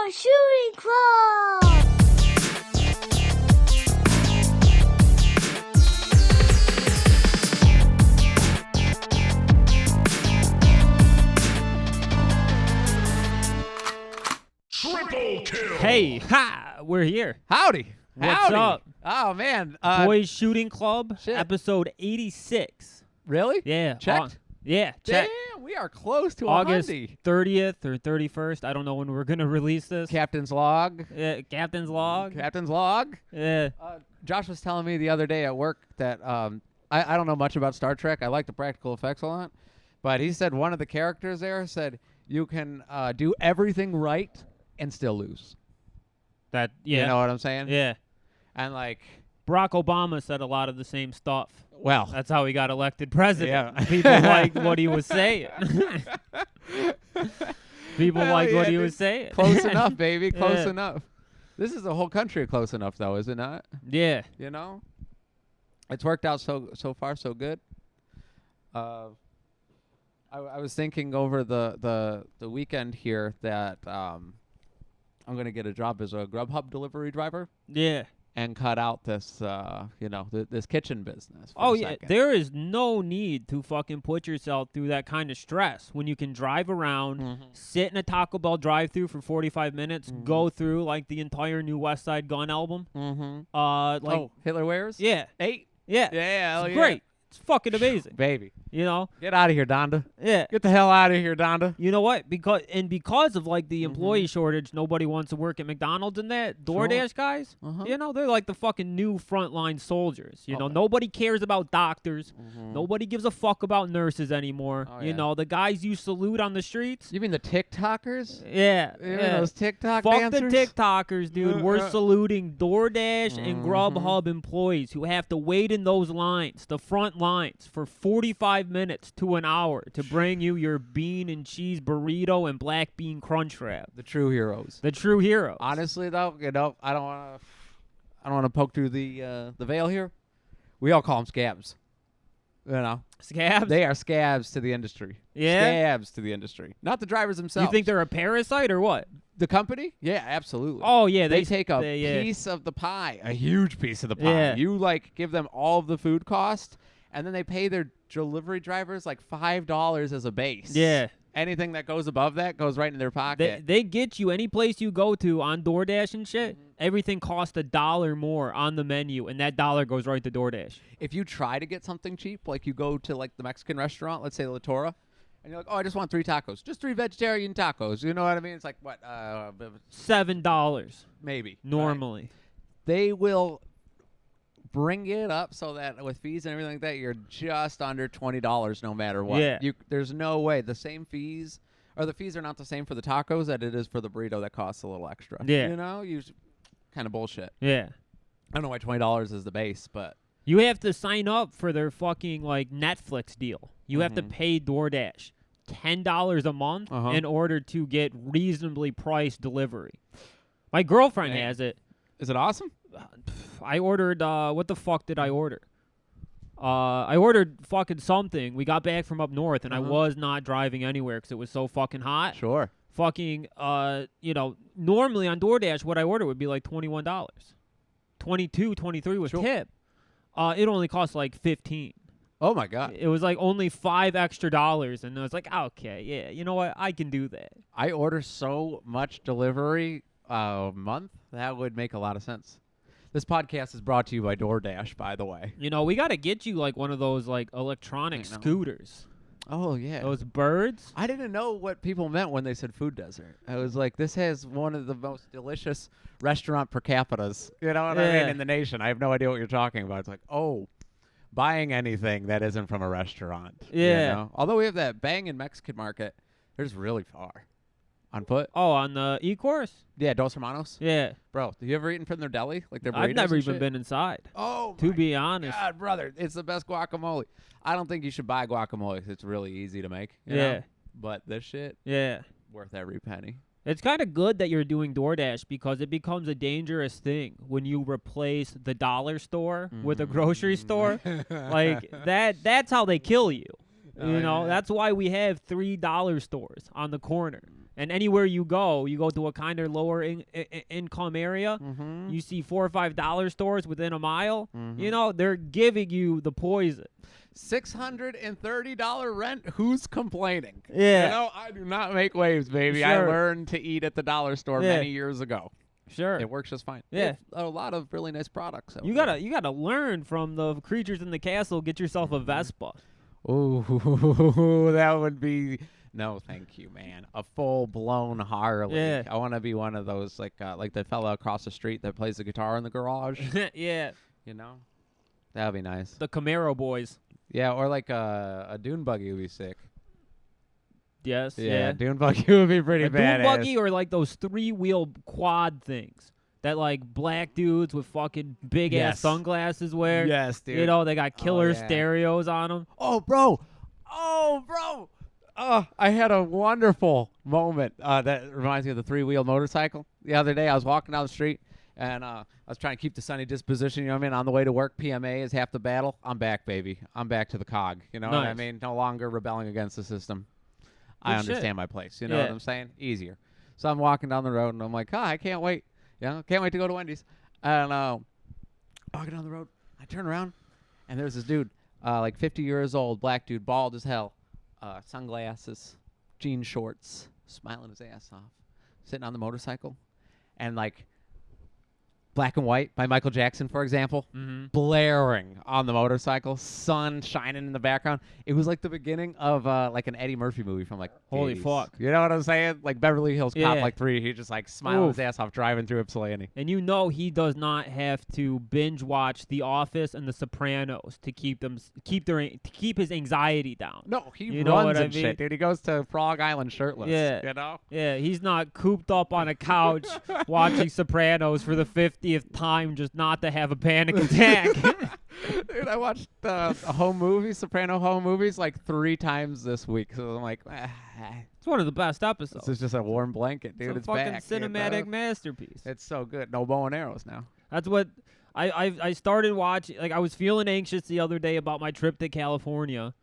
Our shooting club! Triple kill. Hey, we're here. Howdy. What's Howdy. up? Oh, man. Boys Shooting Club, shit. episode 86. Really? Yeah. Checked? Yeah, check. Damn, we are close to August 100. 30th or 31st. I don't know when we're going to release this. Captain's log. Captain's log. Captain's log. Yeah. Josh was telling me the other day at work that I don't know much about Star Trek. I like the practical effects a lot. But he said one of the characters there said you can do everything right and still lose. Yeah. You know what I'm saying? Yeah. And like, Barack Obama said a lot of the same stuff. well, That's how he got elected president. Yeah. People liked what he was saying. People Hell liked yeah, what he dude. was saying. close enough, baby. Close Yeah. enough. This is the whole country close enough, though, is it not? Yeah. You know, it's worked out so far so good. I was thinking over the weekend here that I'm gonna get a job as a Grubhub delivery driver Yeah. and cut out this this kitchen business. For Oh, a yeah. second. There is no need to fucking put yourself through that kind of stress when you can drive around, Mm-hmm. sit in a Taco Bell drive-thru for 45 minutes, go through like the entire new West Side Gun album. Mm-hmm. Hitler wears. Yeah. 8. Yeah. Yeah. Hell It's yeah. great. It's fucking amazing. Baby. You know? Get out of here, Donda. Yeah. Get the hell out of here, Donda. You know what? Because of like the Mm-hmm. employee shortage, nobody wants to work at McDonald's and that. DoorDash guys, Uh-huh. you know, they're like the fucking new frontline soldiers. You know, Okay. nobody cares about doctors. Nobody gives a fuck about nurses anymore. Oh, You yeah. know, the guys you salute on the streets. You mean the TikTokers? Yeah. You mean yeah. those TikTok Fuck dancers? the TikTokers, dude. Yeah, We're yeah. saluting DoorDash and Mm-hmm. Grubhub employees who have to wait in those lines, the front lines, for 45 minutes to an hour to bring you your bean and cheese burrito and black bean crunch wrap. The true heroes. The true heroes. Honestly, though, I don't want to poke through the veil here. We all call them scabs. You know, Scabs? they are scabs to the industry. Yeah? Scabs to the industry, not the drivers themselves. You think they're a parasite or what? the company? Yeah, absolutely. Oh, yeah. they take a yeah. piece of the pie, a huge piece of the pie. Yeah. You like give them all of the food cost, and then they pay their delivery drivers like $5 as a base. Yeah. Anything that goes above that goes right in their pocket. They get you any place you go to on DoorDash and shit. Everything costs $1 more on the menu, and that $1 goes right to DoorDash. If you try to get something cheap, like you go to like the Mexican restaurant, let's say La Torre, and you're like, oh, I just want 3 tacos, just 3 vegetarian tacos. You know what I mean? It's like what, $7 maybe normally. right? They will bring it up so that with fees and everything like that, you're just under $20 no matter what. Yeah. There's no way the same fees, or the fees are not the same for the tacos that it is for the burrito that costs a little extra. Yeah. You know, kind of bullshit. Yeah. I don't know why $20 is the base, but You have to sign up for their fucking like Netflix deal. You have to Mhm. pay DoorDash $10 a month Uh-huh. in order to get reasonably priced delivery. My girlfriend Dang. has it. is it awesome? I ordered, what the fuck did I order? I ordered fucking something. We got back from up north, and I Uh-huh. was not driving anywhere because it was so fucking hot. Sure. Fucking, normally on DoorDash, what I ordered would be like $21. 22, 23 was Sure. tip. It only cost like 15. Oh my God. It was like only $5 extra, and I was like, okay, yeah, you know what? I can do that. I order so much delivery a month that would make a lot of sense. This podcast is brought to you by DoorDash, by the way. You know, we got to get you like one of those like electronic I know. scooters. Oh yeah. Those birds. I didn't know what people meant when they said food desert. I was like, this has one of the most delicious restaurant per capitas. You know what I Yeah. mean? In the nation. I have no idea what you're talking about. It's like, oh, buying anything that isn't from a restaurant. you Yeah. know? Although we have that banging Mexican market, there's really far. On foot? Oh, on the e-course? Yeah, Dos Hermanos. Yeah. Bro, have you ever eaten from their deli? Like their burritos I've never and even shit? been inside, Oh, to my be honest. God, brother, it's the best guacamole. I don't think you should buy guacamole 'cause it's really easy to make. you Yeah. know? But this shit, Yeah. worth every penny. It's kind of good that you're doing DoorDash because it becomes a dangerous thing when you replace the dollar store with a grocery store. Like that's how they kill you. Oh, You know, yeah. that's why we have $3 stores on the corner. And anywhere you go to a kind of lower income area, Mm-hmm. you see $4 or $5 stores within a mile. Mhm. You know, they're giving you the poison. $630 rent. Who's complaining? Yeah. You know, I do not make waves, baby. I Sure. learned to eat at the dollar store Yeah. many years ago. Sure. It works just fine. Yeah. They have a lot of really nice products. You gotta learn from the creatures in the castle. Get yourself a Vespa. Ooh, that would be no, thank you, man. A full-blown Harley. Yeah. I want to be one of those, like the fella across the street that plays the guitar in the garage. Yeah. You know, that would be nice. The Camaro boys. Yeah, or like a dune buggy would be sick. Yes. Yeah, dune buggy would be pretty A badass. dune buggy or like those 3-wheel quad things that like black dudes with fucking big ass Yes. sunglasses wear. Yes, dude. You know, they got killer yeah. stereos on them. Oh, bro. I had a wonderful moment that reminds me of the 3-wheel motorcycle. The other day, I was walking down the street, and I was trying to keep the sunny disposition. You know what I mean? On the way to work, PMA is half the battle. I'm back, baby. I'm back to the cog. You know what I Nice. mean? No longer rebelling against the system. I Good shit. understand my place. You know Yeah. what I'm saying? Easier. So I'm walking down the road, and I'm like, I can't wait. You know, can't wait to go to Wendy's. And walking down the road, I turn around, and there's this dude, like 50 years old, black dude, bald as hell, sunglasses, jean shorts, smiling his ass off, sitting on the motorcycle, and like Black and White by Michael Jackson, for example, Mm-hmm. blaring on the motorcycle, sun shining in the background. It was like the beginning of like an Eddie Murphy movie from like the Holy 80s. fuck. You know what I'm saying? Like Beverly Hills Cop Yeah. like 3. He just like smiling Oof. his ass off driving through Ypsilanti. And you know he does not have to binge watch The Office and The Sopranos to keep his anxiety down. No, he You know runs what I and mean? shit, dude. He goes to Frog Island shirtless. Yeah. You know? Yeah, he's not cooped up on a couch watching Sopranos for the 50th time just not to have a panic attack. Dude, I watched home movies, Soprano home movies, like 3 times this week. So I'm like, It's one of the best episodes. this is just a warm blanket, dude. It's a It's fucking back. you cinematic know? masterpiece. It's so good. No bow and arrows now. That's what I started watching. Like I was feeling anxious the other day about my trip to California.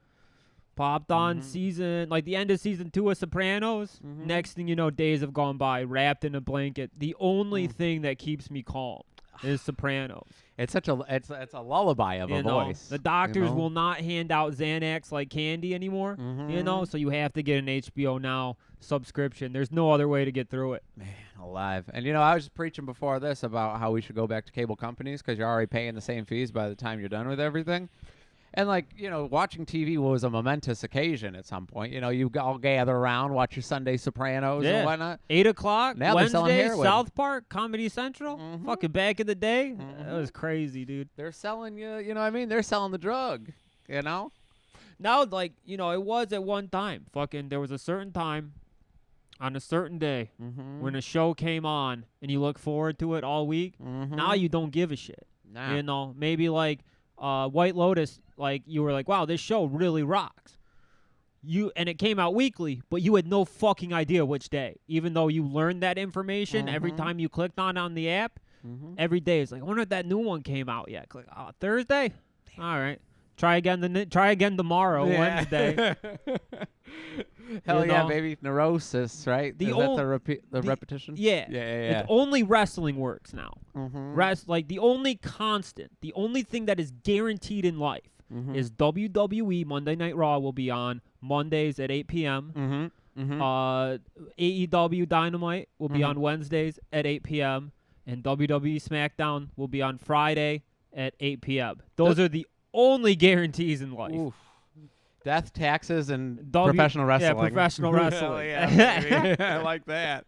Popped on the end of season 2 of Sopranos. Mhm. Next thing you know, days have gone by, wrapped in a blanket. The only thing that keeps me calm is Sopranos. It's such a it's a lullaby of a You know, voice. the doctors know? will not hand out Xanax like candy anymore. You know, so you have to get an HBO Now subscription. There's no other way to get through it. Man, alive. And you know, I was preaching before this about how we should go back to cable companies because you're already paying the same fees by the time you're done with everything. And like, you know, watching TV was a momentous occasion at some point. You know, you all gather around, watch your Sunday Sopranos Yeah. and whatnot. 8 o'clock, Now they're selling Wednesday, heroin. South Park, Comedy Central. Mhm. Fucking back in the day, that Mhm. was crazy, dude. They're selling you, you know what I mean? They're selling the drug, you know? Now, like, you know, it was at one time. Fucking, there was a certain time on a certain day when a show came on and you look forward to it all week. Now you don't give a shit. Nah. You know, maybe like White Lotus, like you were like, wow, this show really rocks. And it came out weekly, but you had no fucking idea which day. Even though you learned that information every time you clicked on the app, every day it's like, I wonder if that new one came out yet. Click, oh, Thursday? All right. Try again tomorrow, Wednesday. Hell You yeah, know? baby. Neurosis, right? The Is old- that the repetition? Yeah. Yeah. It's only wrestling works now. Mhm. Like the only constant, the only thing that is guaranteed in life is WWE Monday Night Raw will be on Mondays at 8 p.m. AEW Dynamite will be on Wednesdays at 8 p.m. and WWE SmackDown will be on Friday at 8 p.m. Those are the only guarantees in life. Oof. Death, taxes, and W- professional wrestling. Yeah, professional Hell wrestling. yeah, baby. I like that.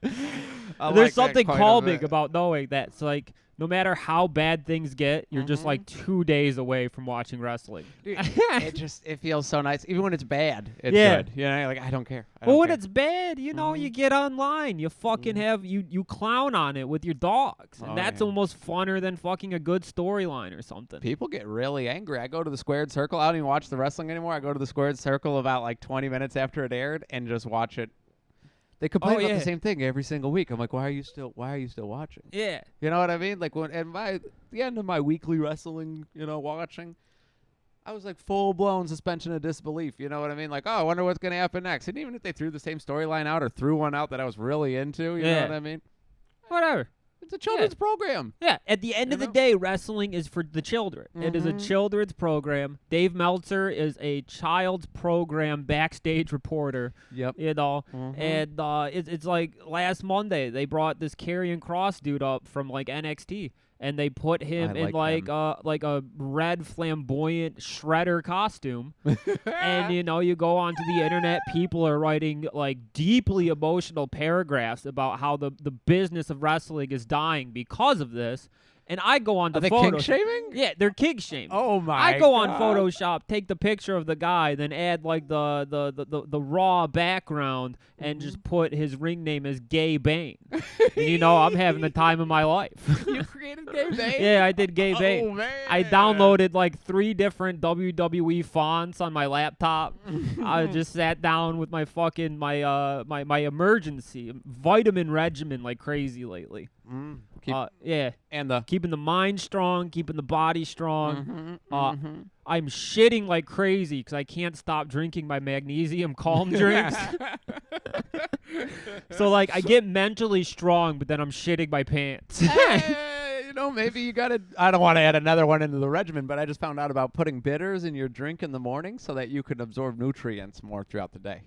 There's something calming about knowing that. It's like no matter how bad things get, you're just like 2 days away from watching wrestling. Dude, it feels so nice, even when it's bad. It's Yeah. good. You know, you're like I don't care. I Well, don't when care. it's bad, you know, you get online, you fucking have you clown on it with your dogs, and Oh, that's yeah. almost funner than fucking a good storyline or something. People get really angry. I go to the Squared Circle. I don't even watch the wrestling anymore. I go to the Squared Circle about like 20 minutes after it aired and just watch it. They complain about yeah. the same thing every single week. I'm like, why are you still watching? Yeah, You know what I mean? Like when at the end of my weekly wrestling, watching, I was like full-blown suspension of disbelief. You know what I mean? Like, oh, I wonder what's going to happen next. And even if they threw the same storyline out or threw one out that I was really into, you know what I mean? Whatever. It's a children's program. Yeah, at the end of the day, wrestling is for the children. It is a children's program. Dave Meltzer is a child's program backstage reporter. Yep. You know, and it's like last Monday they brought this Karrion Kross dude up from like NXT, and they put him in like a red flamboyant shredder costume. And you know, you go onto the internet, people are writing like deeply emotional paragraphs about how the business of wrestling is dying because of this. And I go on to Are they Photoshop. kink shaming? Yeah, they're kink shaming. Oh my! I go on God. Photoshop, take the picture of the guy, then add like the raw background, and just put his ring name as Gay Bane. And you know, I'm having the time of my life. You created Gay Bane? Yeah, I did Gay Bane. Oh man! I downloaded like 3 different WWE fonts on my laptop. I just sat down with my fucking my emergency vitamin regimen like crazy lately. Yeah, And the keeping the mind strong, keeping the body strong. I'm shitting like crazy because I can't stop drinking my magnesium calm drinks. So like I get mentally strong, but then I'm shitting my pants. you know, maybe you got to. I don't want to add another one into the regimen, but I just found out about putting bitters in your drink in the morning so that you could absorb nutrients more throughout the day.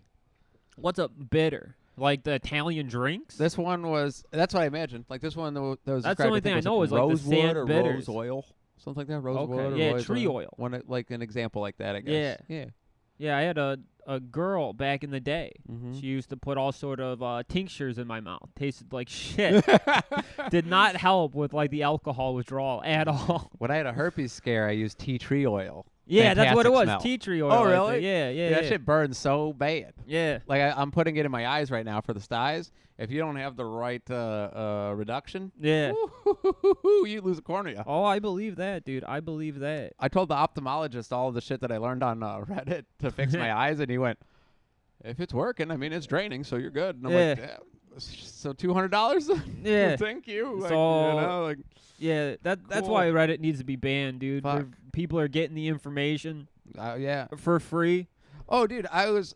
What's a bitter? Like the Italian drinks? This one was. That's what I imagined. Like this one, that was That's the described, only I think, thing I was know is like the rosewood sand or bitters. rose oil, something like that. Rosewood Okay, or yeah, rose tree oil. One, like an example like that, I guess. Yeah. Yeah. Yeah, I had a girl back in the day. Mhm. She used to put all sort of tinctures in my mouth. Tasted like shit. Did not help with like the alcohol withdrawal at all. When I had a herpes scare, I used tea tree oil. Yeah, that's what it Fantastic was. smell. Tea tree oil. Oh, I really? think. Yeah, yeah, That yeah. shit burns so bad. Yeah. Like I'm putting it in my eyes right now for the styes. If you don't have the right reduction, Yeah. you lose a cornea. Oh, I believe that, dude. I believe that. I told the ophthalmologist all of the shit that I learned on Reddit to fix my eyes, and he went, "If it's working, I mean, it's draining, so you're good." And I'm like, Yeah. "So $200?" Yeah. Thank you. Like, So- you know, like, Yeah, that's Cool. why Reddit needs to be banned, dude. Fuck. People are getting the information yeah. for free. Oh, dude, it's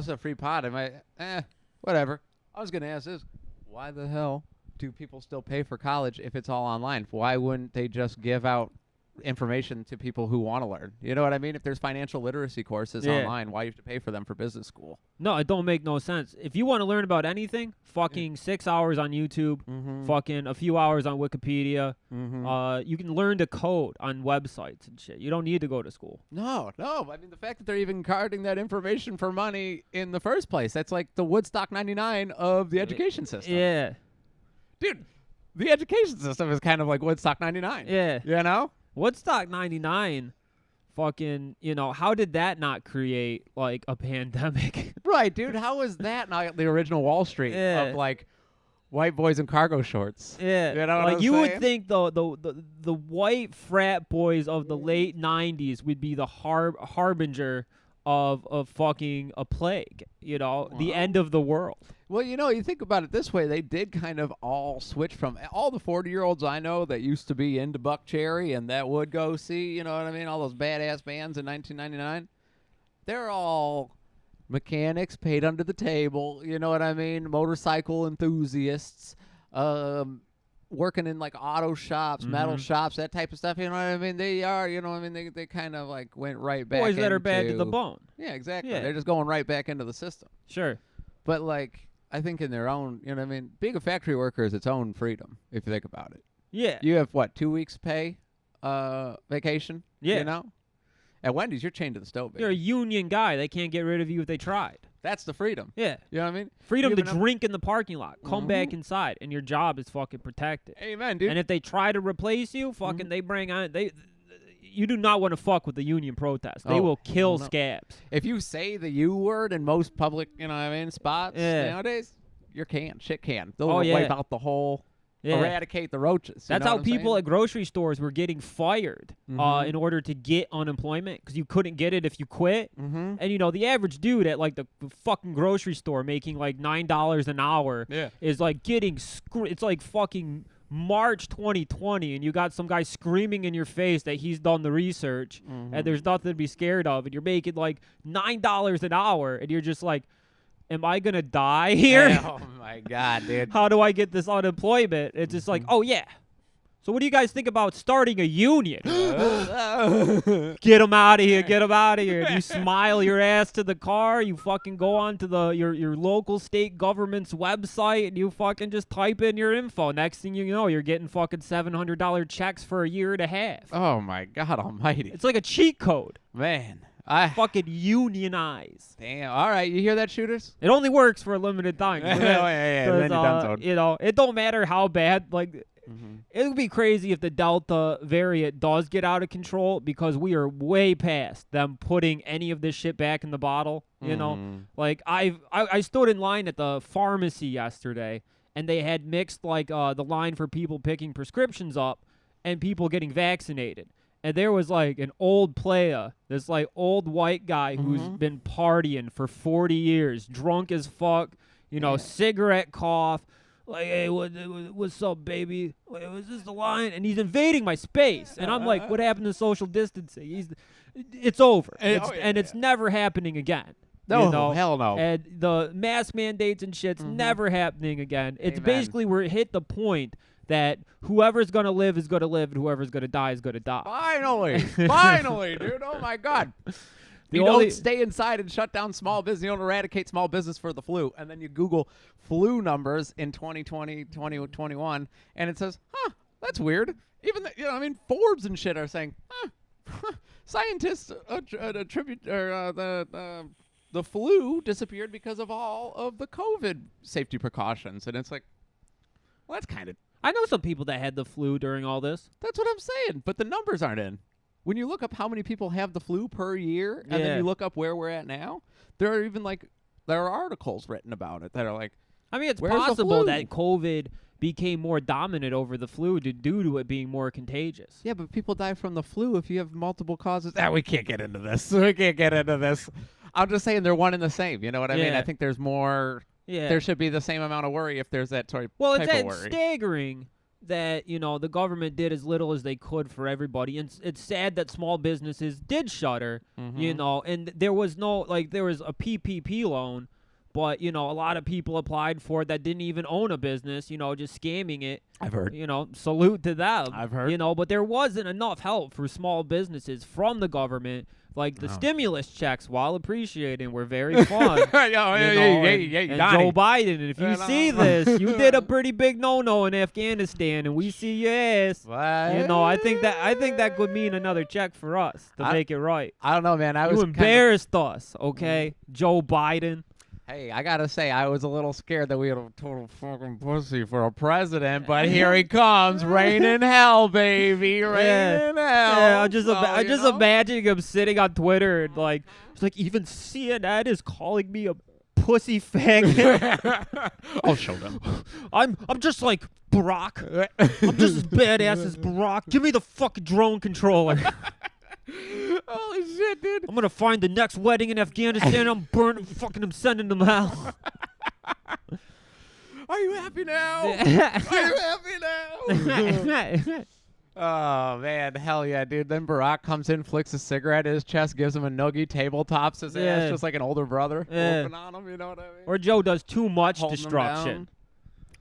a free pod. Am I? Whatever. I was gonna ask this: why the hell do people still pay for college if it's all online? Why wouldn't they just give out information to people who want to learn? You know what I mean? If there's financial literacy courses Yeah. online, why do you have to pay for them for business school? No, it don't make no sense. If you want to learn about anything, fucking 6 hours on YouTube, fucking a few hours on Wikipedia. You can learn to code on websites and shit. You don't need to go to school. No. I mean, the fact that they're even carding that information for money in the first place—that's like the Woodstock '99 of the education system. Yeah, Dude, the education system is kind of like Woodstock '99. yeah. You know? Woodstock 99, fucking, you know, how did that not create, like, a pandemic? Right, dude. How is that not the original Wall Street Yeah. of like white boys in cargo shorts? Yeah, You know what like I'm you saying? would think the white frat boys of the late 90s would be the harbinger of fucking a plague, you know, the end of the world. Well, you know, you think about it this way, they did kind of all switch from all the 40-year-olds I know that used to be into Buck Cherry and that would go see, you know what I mean, all those badass bands in 1999. They're all mechanics paid under the table, you know what I mean, motorcycle enthusiasts, working in like auto shops, metal shops, that type of stuff, you know what I mean? They are, you know what I mean, they kind of like went right back Boys that are bad to into- the bone. Yeah, exactly. Yeah. They're just going right back into the system. Sure. But like, I think in their own, you know what I mean, being a factory worker is its own freedom, if you think about it. Yeah. You have, what, 2 weeks pay vacation? Yeah. You know? At Wendy's, you're chained to the stove, baby. You're a union guy. They can't get rid of you if they tried. That's the freedom. Yeah. You know what I mean? Freedom You to have enough- drink in the parking lot. Come back inside, and your job is fucking protected. Amen, dude. And if they try to replace you, fucking they bring on you do not want to fuck with the union protest. They Oh, will kill no. scabs. If you say the U word in most public, you know what I mean, spots Yeah. nowadays, you're canned. Shit canned. They'll Oh, yeah. wipe out the whole, Yeah. eradicate the roaches. You That's know how what I'm people saying? at grocery stores were getting fired in order to get unemployment because you couldn't get it if you quit. And, you know, the average dude at, like, the fucking grocery store making, like, $9 an hour Yeah. is, like, getting it's like fucking March 2020 and you got some guy screaming in your face that he's done the research and there's nothing to be scared of, and you're making like $9 an hour, and you're just like, am I gonna die here? Oh my God, dude. How do I get this unemployment? It's just like, oh yeah. So what do you guys think about starting a union? Get them out of here. Get them out of here. And you smile your ass to the car. You fucking go on to your local state government's website and you fucking just type in your info. Next thing you know, you're getting fucking $700 checks for a year and a half. Oh my God almighty. It's like a cheat code. Man. Fucking unionize. Damn. All right. You hear that, shooters? It only works for a limited time. Yeah. Then you're done, son. You know, it don't matter how bad, like... It would be crazy if the Delta variant does get out of control, because we are way past them putting any of this shit back in the bottle. You know, like I stood in line at the pharmacy yesterday, and they had mixed like the line for people picking prescriptions up and people getting vaccinated. And there was like an old playa, this like old white guy who's been partying for 40 years, drunk as fuck, you know, cigarette cough. Like, hey, what's up, baby? Wait, was this the line? And he's invading my space. And I'm like, what happened to social distancing? It's over. It's never happening again. No, you know? hell no. And the mask mandates and shit's never happening again. It's basically we're hit the point that whoever's going to live is going to live and whoever's going to die is going to die. Finally. Finally, dude. Oh, my God. You don't stay inside and shut down small business. You don't eradicate small business for the flu. And then you Google flu numbers in 2020, 2021, and it says, that's weird. Even, Forbes and shit are saying, scientists attribute the flu disappeared because of all of the COVID safety precautions. And it's like, well, that's kind of... I know some people that had the flu during all this. That's what I'm saying, but the numbers aren't in. When you look up how many people have the flu per year, and then you look up where we're at now, there are articles written about it that are like, I mean, it's possible that COVID became more dominant over the flu due to it being more contagious. Yeah, but people die from the flu if you have multiple causes. We can't get into this. We can't get into this. I'm just saying they're one and the same. You know what I mean? I think there's more. Yeah. There should be the same amount of worry if there's that type of worry. Well, it's staggering that, you know, the government did as little as they could for everybody. And it's sad that small businesses did shutter, you know, and there was a PPP loan, but, you know, a lot of people applied for it that didn't even own a business, you know, just scamming it. I've heard. You know, salute to them. I've heard. You know, but there wasn't enough help for small businesses from the government. Like, the stimulus checks, while appreciating, were very fun. And Joe Biden, and if you see this, you did a pretty big no-no in Afghanistan, and we see your ass. What? You know, I think that could mean another check for us to make it right. I don't know, man. You embarrassed us, okay? Joe Biden. Hey, I gotta say, I was a little scared that we had a total fucking pussy for a president, but here he comes, rain in hell, baby, rain in hell. Yeah, I'm just imagining him sitting on Twitter and like, it's like, even CNN is calling me a pussy faggot. I'll show them. I'm just like Barack. I'm just as badass as Barack. Give me the fucking drone controller. Holy shit, dude. I'm gonna find the next wedding in Afghanistan. I'm sending them out. Are you happy now? Are you happy now? Oh, man. Hell yeah, dude. Then Barack comes in, flicks a cigarette at his chest, gives him a noogie, tabletops his ass just like an older brother. Whooping on him, you know what I mean? Or Joe does too much destruction.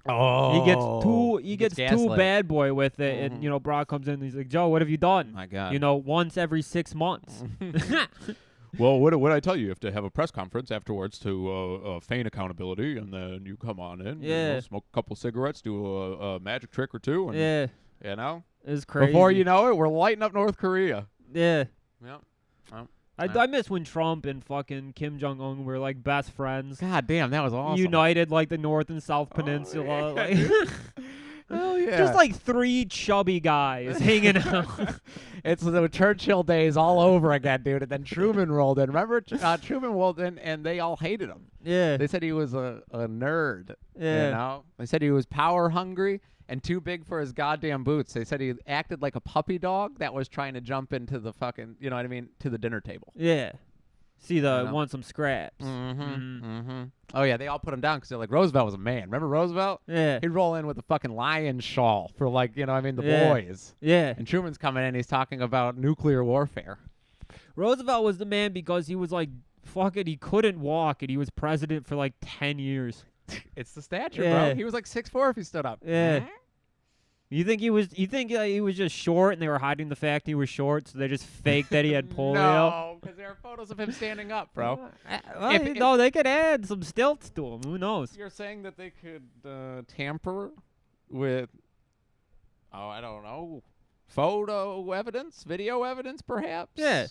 Oh, he gets too bad boy with it, and you know, Brock comes in and he's like, Joe, what have you done? My God, you know, once every 6 months. Well, what did I tell you? You have to have a press conference afterwards to feign accountability, and then you come on in, you know, smoke a couple cigarettes, do a magic trick or two, and you know, it's crazy. Before you know it, we're lighting up North Korea. Yeah. Yep. I miss when Trump and fucking Kim Jong-un were like best friends. God damn, that was awesome. United like the North and South Peninsula. Yeah. Like Hell yeah. Just like 3 chubby guys hanging out. It's the Churchill days all over again, dude. And then Truman rolled in. Remember Truman rolled in and they all hated him. Yeah. They said he was a nerd. Yeah. You know? They said he was power hungry and too big for his goddamn boots. They said he acted like a puppy dog that was trying to jump into the fucking, you know what I mean, to the dinner table. Yeah. See want some scraps. Oh yeah, they all put him down because they're like, Roosevelt was a man. Remember Roosevelt? Yeah. He'd roll in with a fucking lion shawl for the Yeah. boys. Yeah. And Truman's coming in, he's talking about nuclear warfare. Roosevelt was the man because he was like, fuck it, he couldn't walk and he was president for like 10 years. It's the stature, Yeah. bro. He was like 6'4" if he stood up. Yeah. You think he was just short and they were hiding the fact he was short, so they just faked that he had polio? No, because there are photos of him standing up, bro. No, they could add some stilts to him. Who knows? You're saying that they could tamper with, I don't know, photo evidence, video evidence, perhaps? Yeah.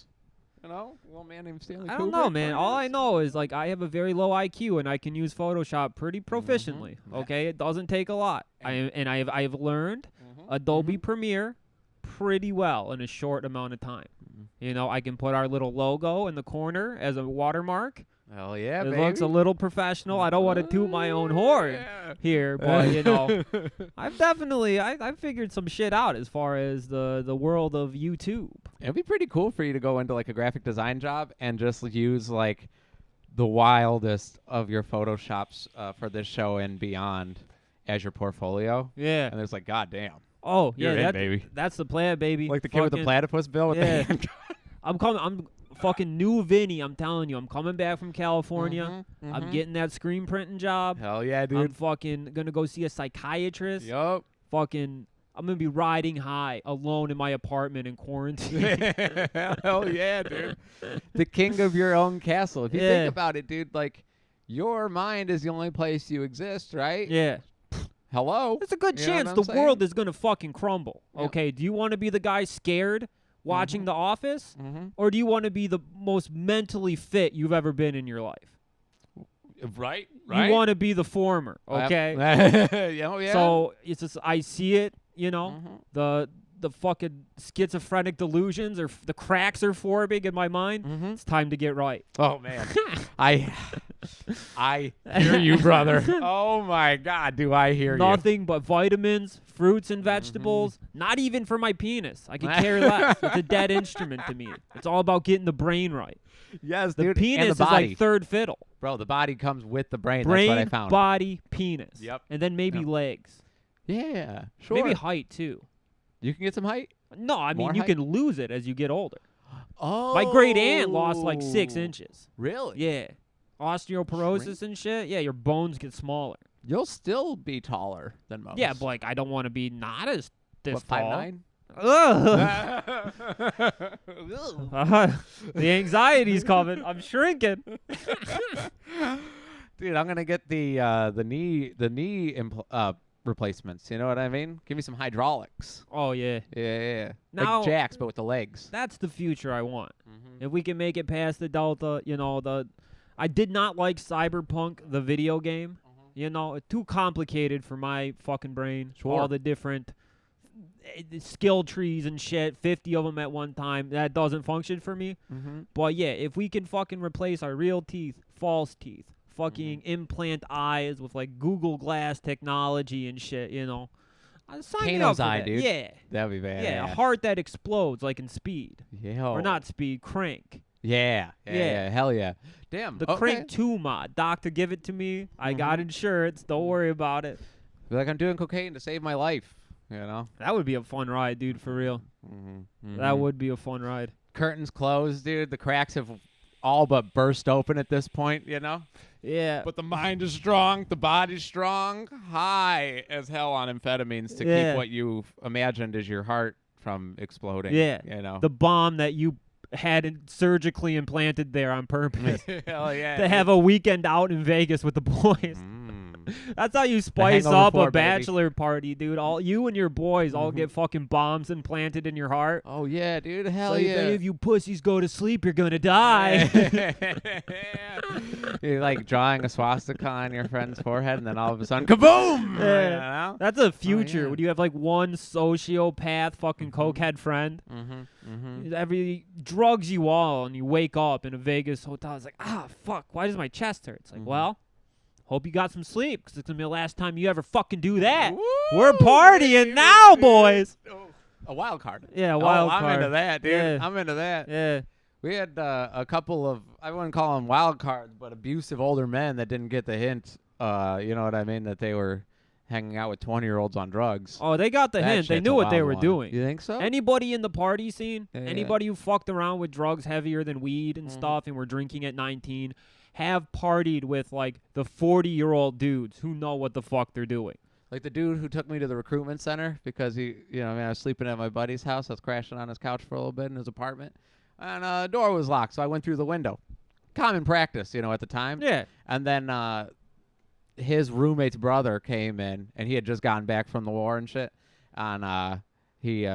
Little man named Stanley I don't know, man. All I know is like I have a very low IQ and I can use Photoshop pretty proficiently. Okay, it doesn't take a lot. I've learned Adobe Premiere pretty well in a short amount of time. I can put our little logo in the corner as a watermark. Hell yeah, It baby. looks a little professional. I don't want to toot my own horn here, but I've figured some shit out as far as the world of YouTube. It'd be pretty cool for you to go into like a graphic design job and just use like the wildest of your Photoshops for this show and beyond as your portfolio. Yeah. And it's like, goddamn. Oh, You're yeah, in, baby. That's the plan, baby. Like the kid with the platypus bill with the hand. I'm fucking new Vinny, I'm telling you. I'm coming back from California. I'm getting that screen printing job. Hell yeah, dude. I'm fucking gonna go see a psychiatrist. Yup. Fucking, I'm gonna be riding high alone in my apartment in quarantine. Hell yeah, dude. The king of your own castle. If you think about it, dude, like your mind is the only place you exist, right? Yeah. Hello? There's a good chance the world is gonna fucking crumble. Okay, do you want to be the guy scared watching The Office? Or do you want to be the most mentally fit you've ever been in your life? Right? You want to be the former, okay? Yeah. So it's just, I see it, the fucking schizophrenic delusions or the cracks are forming in my mind. It's time to get right. Oh man. I hear you, brother. Oh my God, do I hear you? Nothing but vitamins, fruits, and vegetables. Not even for my penis. I could care less. It's a dead instrument to me. It's all about getting the brain right. Yes, The dude. penis and the is body. like third fiddle. Bro, the body comes with the brain. Brain, That's what I found. body, penis. Yep. And then maybe legs. Yeah, sure. Maybe height, too. You can get some height? No, I mean, More you height? can lose it as you get older. Oh. My great aunt lost like 6 inches. Really? Yeah. Osteoporosis and shit. Yeah, your bones get smaller. You'll still be taller than most. Yeah, but like, I don't want to be not as this What, tall. 5'9"? Ugh. The anxiety's coming. I'm shrinking. Dude, I'm gonna get the knee replacements. You know what I mean? Give me some hydraulics. Oh, yeah. Yeah. Now- like jacks, but with the legs. That's the future I want. If we can make it past the Delta, I did not like Cyberpunk, the video game. It's too complicated for my fucking brain. Sure. All the different skill trees and shit, 50 of them at one time. That doesn't function for me. But yeah, if we can fucking replace our real teeth, false teeth, fucking implant eyes with like Google Glass technology and shit, sign me up Kano's for eye, that. dude. Yeah. That'd be bad. Yeah, a heart that explodes like in Speed. Yeah. Or not Speed, Crank. Yeah. Hell yeah. Damn. The Crank 2 mod. Doctor, give it to me. I got insurance. Don't worry about it. Feel like I'm doing cocaine to save my life. That would be a fun ride, dude, for real. That would be a fun ride. Curtains closed, dude. The cracks have all but burst open at this point, Yeah. But the mind is strong, the body's strong, high as hell on amphetamines to keep what you imagined as your heart from exploding. Yeah. The bomb that you had surgically implanted there on purpose. Hell yeah. To have a weekend out in Vegas with the boys. That's how you spice Hangover up 4, a bachelor party, dude. All you and your boys all get fucking bombs implanted in your heart. Oh yeah, dude. Hell so yeah. if any of you pussies go to sleep, you're gonna die. You're like drawing a swastika on your friend's forehead, and then all of a sudden, kaboom! Yeah. That's a future. yeah. Would you have like one sociopath fucking cokehead friend? Every drugs you all, and you wake up in a Vegas hotel. It's like, fuck, why does my chest hurt? It's like, well, hope you got some sleep, because it's gonna be the last time you ever fucking do that. Woo, We're partying now, boys. A wild card. Yeah, wild I'm card. into that, dude. Yeah. I'm into that. Yeah. We had a couple of, I wouldn't call them wild cards, but abusive older men that didn't get the hint, you know what I mean, that they were hanging out with 20-year-olds on drugs. Oh, they got the That hint. They shit's knew a what they wild were one. doing. You think so? Anybody in the party scene, Yeah. anybody who fucked around with drugs heavier than weed and stuff and were drinking at 19 have partied with, like, the 40-year-old dudes who know what the fuck they're doing. Like the dude who took me to the recruitment center because he, you know, I mean, I was sleeping at my buddy's house. I was crashing on his couch for a little bit in his apartment. And the door was locked, so I went through the window. Common practice, you know, at the time. Yeah. And then his roommate's brother came in, and he had just gotten back from the war and shit. And he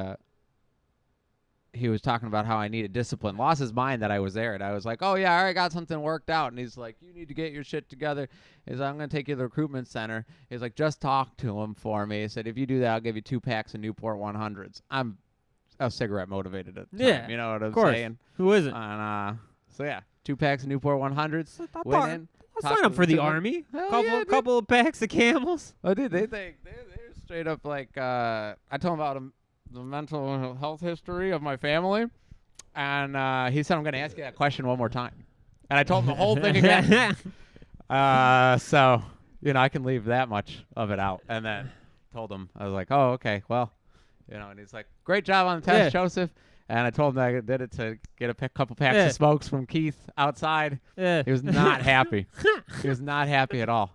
was talking about how I needed discipline. Lost his mind that I was there. And I was like, oh, yeah, I already got something worked out. And he's like, you need to get your shit together. He's like, I'm going to take you to the recruitment center. He's like, just talk to him for me. He said, if you do that, I'll give you 2 packs of Newport 100s. I was cigarette motivated at the time. Yeah, You know what I'm of course. saying? Who isn't? And so, yeah, 2 packs of Newport 100s. Went in. I'll talked sign up to for the two- army. Hell yeah, dude. Couple of packs of Camels. Oh, dude, they're straight up like, I told him about the mental health history of my family. And he said, I'm going to ask you that question one more time. And I told him the whole thing again. So, you know, I can leave that much of it out. And then told him, I was like, oh, okay, well, you know, and he's like, great job on the test, Joseph. And I told him that I did it to get a couple packs of smokes from Keith outside. Yeah. He was not happy. He was not happy at all.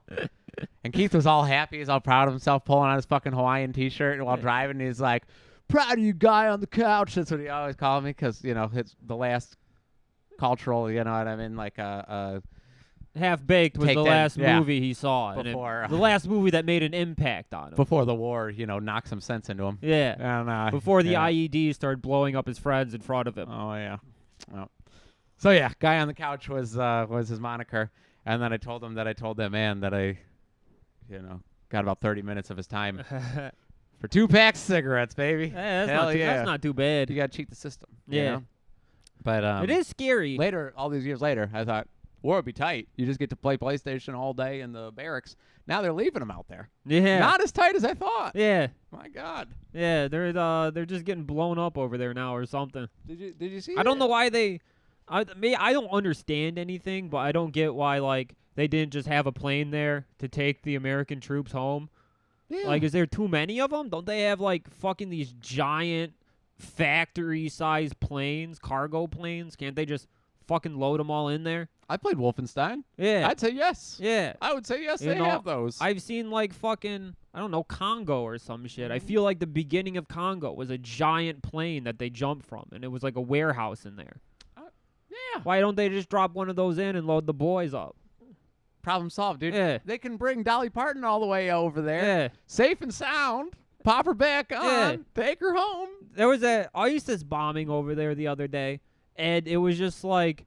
And Keith was all happy. He's all proud of himself, pulling on his fucking Hawaiian T-shirt while driving. He's like, proud of you, guy on the couch. That's what he always called me because, you know, it's the last cultural, you know what I mean, like Half-Baked was Take the that, last yeah. movie he saw. and Before, the last movie that made an impact on him. before the war, you know, knocked some sense into him. Yeah. And, Before the yeah. IEDs started blowing up his friends in front of him. Oh, yeah. Well, so, yeah, guy on the couch was his moniker. And then I told him that I told that man that I, you know, got about 30 minutes of his time for 2 packs of cigarettes, baby. Hey, Hell yeah. that's not too bad. You got to cheat the system. you Yeah. know? But It is scary. later, all these years later, I thought, war would be tight. You just get to play PlayStation all day in the barracks. Now they're leaving them out there. Yeah. Not as tight as I thought. Yeah. My God. Yeah, they're just getting blown up over there now or something. Did you see I don't that? know why I don't understand anything, but I don't get why like they didn't just have a plane there to take the American troops home. Yeah. Like, is there too many of them? Don't they have like fucking these giant factory-sized planes, cargo planes? Can't they just fucking load them all in there? I played Wolfenstein. Yeah. I'd say yes. Yeah. I would say yes, You they know, have those. I've seen like fucking, I don't know, Congo or some shit. I feel like the beginning of Congo was a giant plane that they jumped from, and it was like a warehouse in there. Yeah. Why don't they just drop one of those in and load the boys up? Problem solved, dude. Yeah. They can bring Dolly Parton all the way over there. Yeah. Safe and sound. Pop her back on. Yeah. Take her home. There was a ISIS bombing over there the other day, and it was just like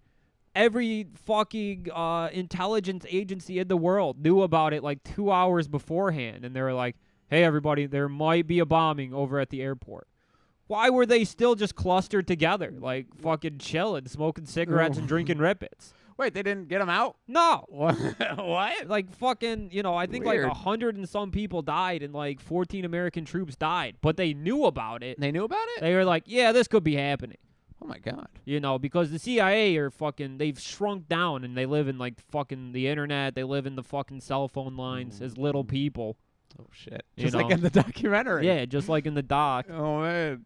every fucking intelligence agency in the world knew about it like 2 hours beforehand, and they were like, hey, everybody, there might be a bombing over at the airport. Why were they still just clustered together, like fucking chilling, smoking cigarettes and drinking Rippets? Wait, they didn't get them out? No. What? What? Like fucking, you know, I think Weird. like 100 and some people died and like 14 American troops died, but they knew about it. They knew about it? They were like, yeah, this could be happening. Oh, my God. You know, because the CIA are fucking, they've shrunk down and they live in like fucking the internet. They live in the fucking cell phone lines as little people. Oh, shit. You Just like know? in the documentary. Yeah, just like in the doc. Oh, man.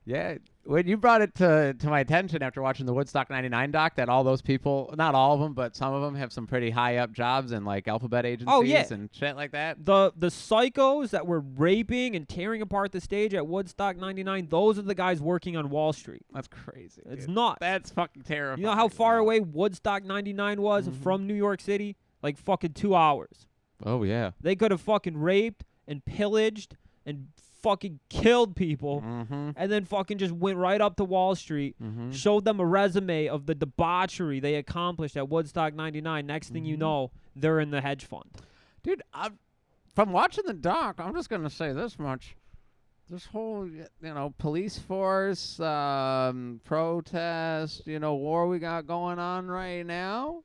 Yeah. When you brought it to my attention after watching the Woodstock 99 doc that all those people, not all of them, but some of them have some pretty high up jobs in like alphabet agencies and shit like that. The psychos that were raping and tearing apart the stage at Woodstock 99, those are the guys working on Wall Street. That's crazy. It's dude. nuts. That's fucking terrifying. You know how far away Woodstock 99 was from New York City? Like fucking 2 hours. Oh, yeah. They could have fucking raped and pillaged and fucking killed people and then fucking just went right up to Wall Street, showed them a resume of the debauchery they accomplished at Woodstock 99. Next thing you know, they're in the hedge fund. Dude, from watching the doc, I'm just going to say this much. This whole, police force, protest, war we got going on right now,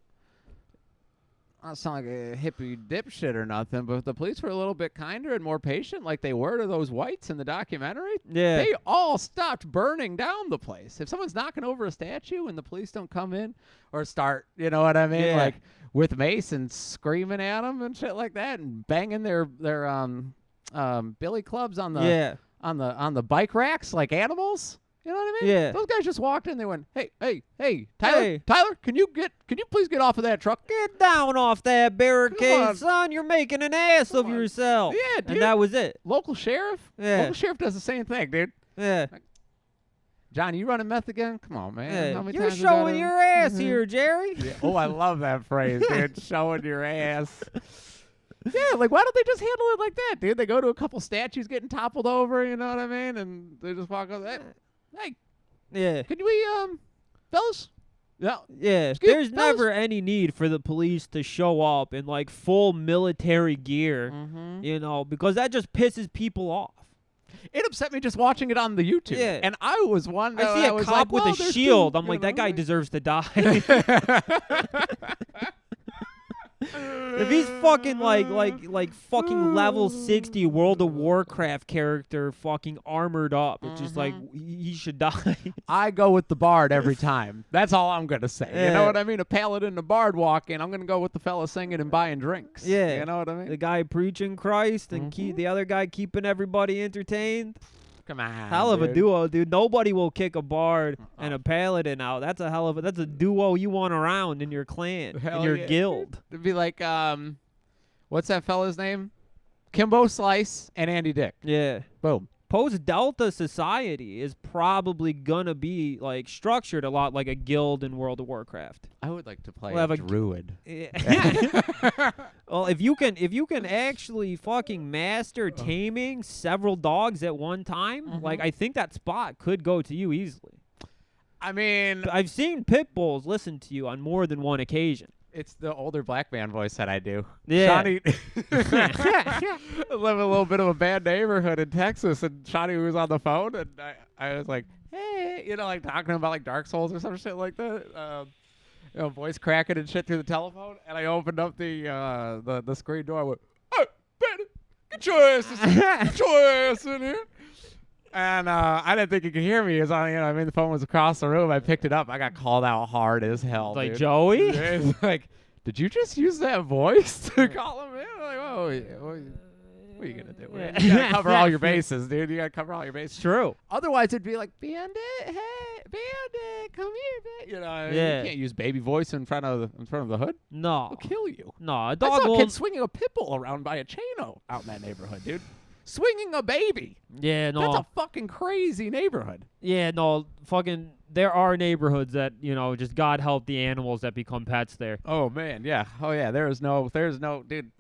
not sound like a hippie dipshit or nothing, but if the police were a little bit kinder and more patient like they were to those whites in the documentary, they all stopped burning down the place. If someone's knocking over a statue and the police don't come in or start, you know what I mean, like with mace and screaming at them and shit like that and banging their billy clubs on the bike racks like animals. You know what I mean? Yeah. Those guys just walked in. They went, hey, Tyler, Tyler, can you please get off of that truck? Get down off that barricade, son. You're making an ass of yourself. Yeah, dude. And that was it. Local sheriff? Yeah. Local sheriff does the same thing, dude. Yeah. John, you running meth again? Come on, man. How many You're times showing your ass here, Jerry. Yeah. Oh, I love that phrase, dude. Showing your ass. Yeah, like, why don't they just handle it like that, dude? They go to a couple statues getting toppled over, you know what I mean? And they just walk up, hey, can we, fellas? Yeah. There's never any need for the police to show up in, like, full military gear, you know, because that just pisses people off. It upset me just watching it on the YouTube. Yeah. And I was one. I see a cop with a shield. I'm like, that guy deserves to die. If he's fucking like fucking level 60 World of Warcraft character fucking armored up, it's just like he should die. I go with the bard every time. That's all I'm gonna say. You know what I mean? A paladin and a bard walk in. I'm gonna go with the fella singing and buying drinks. Yeah. You know what I mean? The guy preaching Christ and the other guy keeping everybody entertained. Come on, hell of a duo, dude. Nobody will kick a bard and a paladin out. That's a duo you want around in your clan, in your guild. It'd be like, what's that fella's name? Kimbo Slice and Andy Dick. Yeah. Boom. Post-Delta society is probably gonna be like structured a lot like a guild in World of Warcraft. I would like to play a druid. Well, if you can actually fucking master taming several dogs at one time, like I think that spot could go to you easily. I mean, I've seen pit bulls listen to you on more than one occasion. It's the older black man voice that I do. Yeah. Shawnee, I live in a little bit of a bad neighborhood in Texas, and Shawnee was on the phone, and I was like, hey, you know, like talking about like Dark Souls or some shit like that. You know, voice cracking and shit through the telephone, and I opened up the screen door. I went, hey, Betty, get your ass in here. And I didn't think he could hear me. As I mean, the phone was across the room. I picked it up. I got called out hard as hell. Like, dude. Joey? It's like, did you just use that voice to call him in? I'm like, what are you gonna do? You gotta cover all your bases, dude. You gotta cover all your bases. True. Otherwise, it'd be like, Bandit, hey, Bandit, come here, Bandit. You know, you can't use baby voice in front of the hood. No, I'll kill you. No, a I dog saw will. a kid swinging a pit bull around by a chain out in that neighborhood, dude. Swinging a baby. Yeah, no. That's a fucking crazy neighborhood. Yeah, no, fucking. There are neighborhoods that just God help the animals that become pets there. Oh man, yeah. Oh yeah. There's no, dude.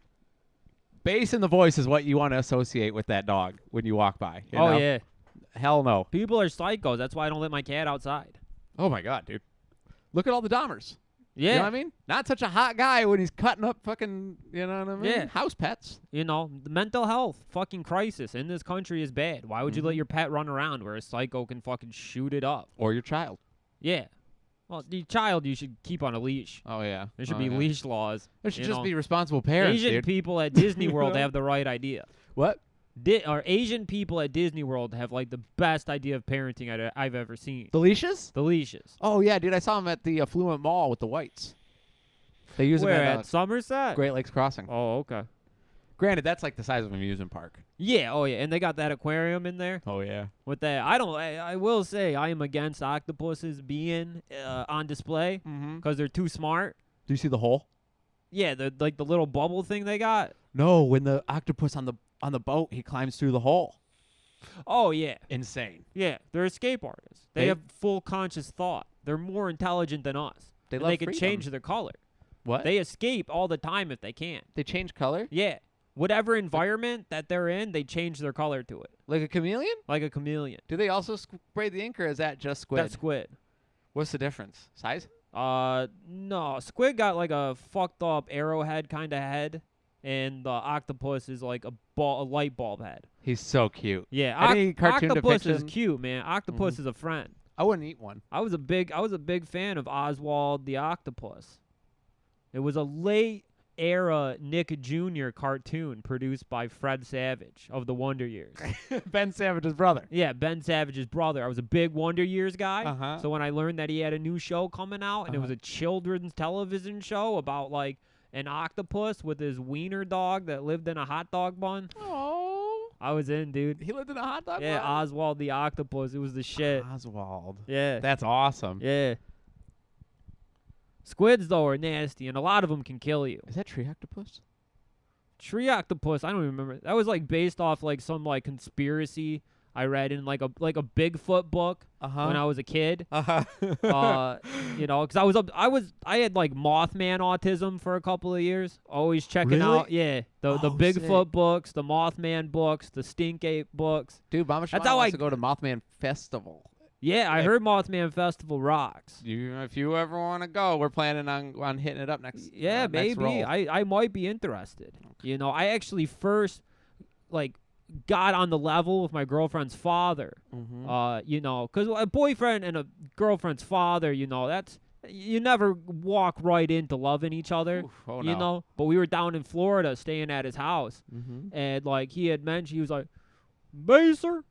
Bass in the voice is what you want to associate with that dog when you walk by. You know? Yeah. Hell no. People are psychos. That's why I don't let my cat outside. Oh my god, dude. Look at all the Dahmers. Yeah. You know what I mean? Not such a hot guy when he's cutting up fucking, you know what I mean? Yeah. House pets. The mental health fucking crisis in this country is bad. Why would you let your pet run around where a psycho can fucking shoot it up? Or your child. Yeah. Well, the child you should keep on a leash. Oh, yeah. There should be leash laws. There should just be responsible parents, Asian dude. people at Disney World have the right idea. What? Asian people at Disney World have, like, the best idea of parenting I've ever seen. The leashes? The leashes. Oh, yeah, dude. I saw them at the Affluent Mall with the whites. They use Where, them at Somerset? Great Lakes Crossing. Oh, okay. Granted, that's like the size of an amusement park. Yeah, oh yeah, and they got that aquarium in there. Oh yeah. With that, I will say I am against octopuses being on display because they're too smart. Do you see the hole? Yeah, the little bubble thing they got. No, when the octopus on the boat, he climbs through the hole. Oh yeah. Insane. Yeah, they're escape artists. They have full conscious thought. They're more intelligent than us. They can change their color. What? They escape all the time if they can. They change color? Yeah. Whatever environment that they're in, they change their color to it. Like a chameleon? Like a chameleon. Do they also spray the ink, or is that just squid? That's squid. What's the difference? Size? No. Squid got like a fucked up arrowhead kind of head, and the octopus is like a light bulb head. He's so cute. Yeah, octopus is cute, man. Octopus is a friend. I wouldn't eat one. I was a big fan of Oswald the Octopus. It was a late era Nick Jr. cartoon produced by Fred Savage of the Wonder Years. Ben Savage's brother. Yeah, Ben Savage's brother. I was a big Wonder Years guy. Uh-huh. So when I learned that he had a new show coming out, and it was a children's television show about, like, an octopus with his wiener dog that lived in a hot dog bun. Oh. I was in, dude. He lived in a hot dog Yeah, bun? Oswald the octopus. It was the shit. Oswald. Yeah. That's awesome. Yeah. Squids, though, are nasty, and a lot of them can kill you. Is that tree octopus? Tree octopus, I don't even remember. That was, like, based off, like, some, like, conspiracy I read in, like a Bigfoot book when I was a kid. You know, because I had, like, Mothman autism for a couple of years. Always checking out, the Bigfoot sick. books, the Mothman books, the Stink Ape books. Dude, Mama That's Shimon how wants to go to Mothman Festival. Yeah, I heard Mothman Festival rocks. If you ever want to go, we're planning on hitting it up next. Yeah, next maybe. roll. I might be interested. You know, I actually first, like, got on the level with my girlfriend's father. You know, because a boyfriend and a girlfriend's father, you know, that's, you never walk right into loving each other. Oof, you know, but we were down in Florida staying at his house, Mm-hmm. and, like, he had mentioned, he was like, Baser,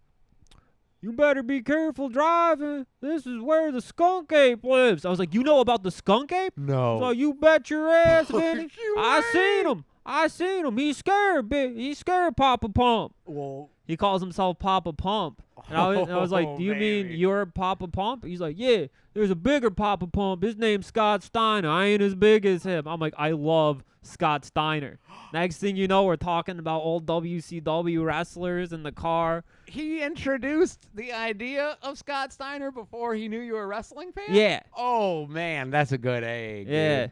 you better be careful driving. This is where the skunk ape lives. I was like, you know about the skunk ape? No. So you bet your ass, Vinny. I seen him. He's scared, He's scared, Papa Pump. Well, He calls himself Papa Pump. And I was like, do you mean you're Papa Pump? He's like, yeah, there's a bigger Papa Pump. His name's Scott Steiner. I ain't as big as him. I'm like, I love Scott Steiner. Next thing you know, we're talking about old WCW wrestlers in the car. he introduced the idea of Scott Steiner before he knew you were a wrestling fan? Yeah. Oh, man, that's a good egg. Yeah. Dude.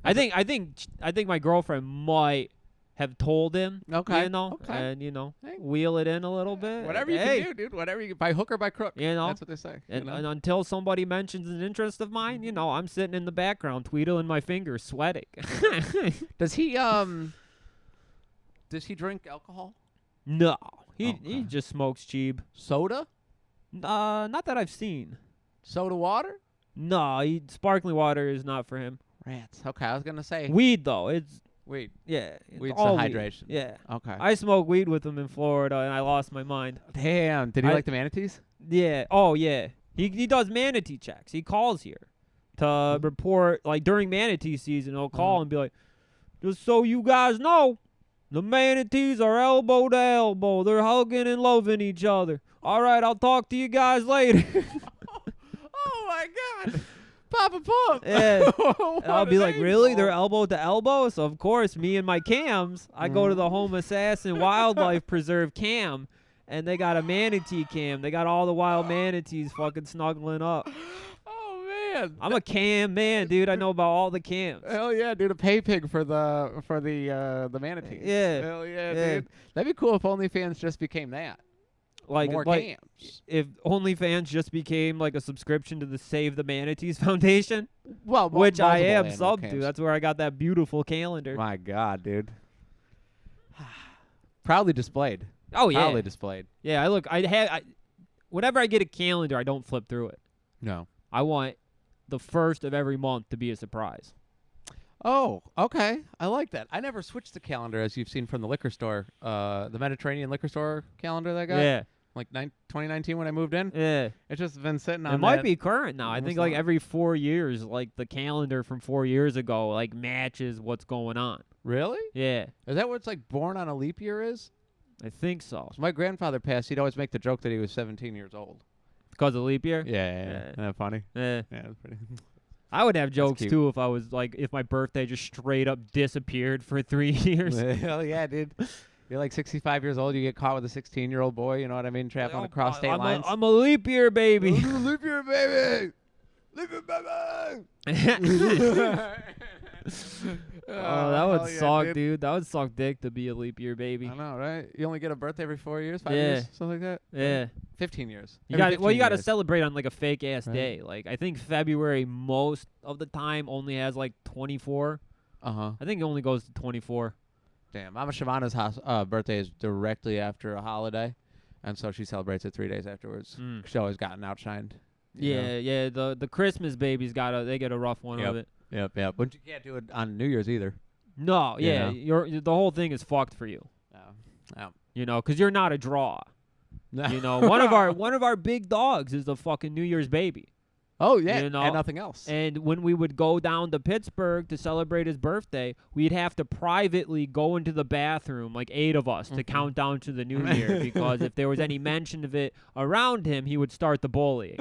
I think my girlfriend might have told him. Okay, You know, okay. and, you know, Hey. wheel it in a little bit. Whatever you Hey, can do, dude. Whatever you by hook or by crook. You know, That's what they say. And until somebody mentions an interest of mine, you know, I'm sitting in the background, twiddling my fingers, sweating. Does he drink alcohol? No, he Okay. just smokes cheap. Soda? Not that I've seen. Soda water? No, sparkling water is not for him. Rats. Okay, I was gonna say Weed though, it's weed. yeah, it's Weed's all the weed. hydration. Yeah, Okay. I smoked weed with him in Florida, and I lost my mind. Damn. Did he I- like the manatees? Yeah. Oh yeah. He does manatee checks. He calls here to report, like, during manatee season. He'll call and be like, just so you guys know, the manatees are elbow to elbow. They're hugging and loving each other. All right, I'll talk to you guys later. Oh my God. Papa Pump. Yeah. What And I'll a be like, name really? for They're him. elbow to elbow? So, of course, me and my cams, I go to the Home Assassin Wildlife Preserve cam, and they got a manatee cam. They got all the wild manatees fucking snuggling up. Oh man. I'm a cam man, dude. I know about all the cams. Hell yeah, dude! A pay pig for the manatees. Yeah. Hell yeah, Yeah. dude! That'd be cool if OnlyFans just became that. More Like cams. if OnlyFans just became like a subscription to the Save the Manatees Foundation, Well, which I multiple am animal sub to. cams. That's where I got that beautiful calendar. My God, dude. Proudly displayed. Oh yeah, Proudly displayed. yeah. Whenever I get a calendar, I don't flip through it. No. I want the first of every month to be a surprise. Oh, okay. I like that. I never switched the calendar, as you've seen from the liquor store, the Mediterranean liquor store calendar that I got. Yeah, Like 2019 when I moved in. yeah. It's just been sitting on It might that. be current now. I almost think like not. every 4 years, like the calendar from 4 years ago, like matches what's going on. Really? Yeah, Is that what's like born on a leap year is? I think so. So my grandfather passed. He'd always make the joke that he was 17 years old. Because of leap year. Yeah. Yeah. Isn't that funny? Yeah. Yeah, that's pretty. I would have jokes cute. too if I was like, if my birthday just straight up disappeared for 3 years. Hell yeah, dude. You're like 65 years old. You get caught with a 16-year-old boy. You know what I mean? Traveling across state lines. I'm a leap year baby. Leap year, baby. Leap year, baby. Oh, that would hell yeah, suck, dude. dude. That would suck dick to be a leap year baby. I know, right? You only get a birthday every 4 years, 5 Yeah. years, something like that. Yeah. 15 years. You Every got well. 15 You got to years. celebrate on like a fake ass Right. day. Like I think February most of the time only has like 24. Uh-huh. I think it only goes to 24. Damn. Mama Shavana's birthday is directly after a holiday, and so she celebrates it 3 days afterwards. Mm. She's always gotten outshined. you know? Yeah, yeah. The Christmas babies they get a rough one of it. Yep. But you can't do it on New Year's either. No, yeah, the whole thing is fucked for you. Yeah. You know, because you're not a draw. No. You know, one of our big dogs is the fucking New Year's baby. Oh yeah, you know? and nothing else. And when we would go down to Pittsburgh to celebrate his birthday, we'd have to privately go into the bathroom, like 8 of us, to count down to the new year, because if there was any mention of it around him, he would start the bullying.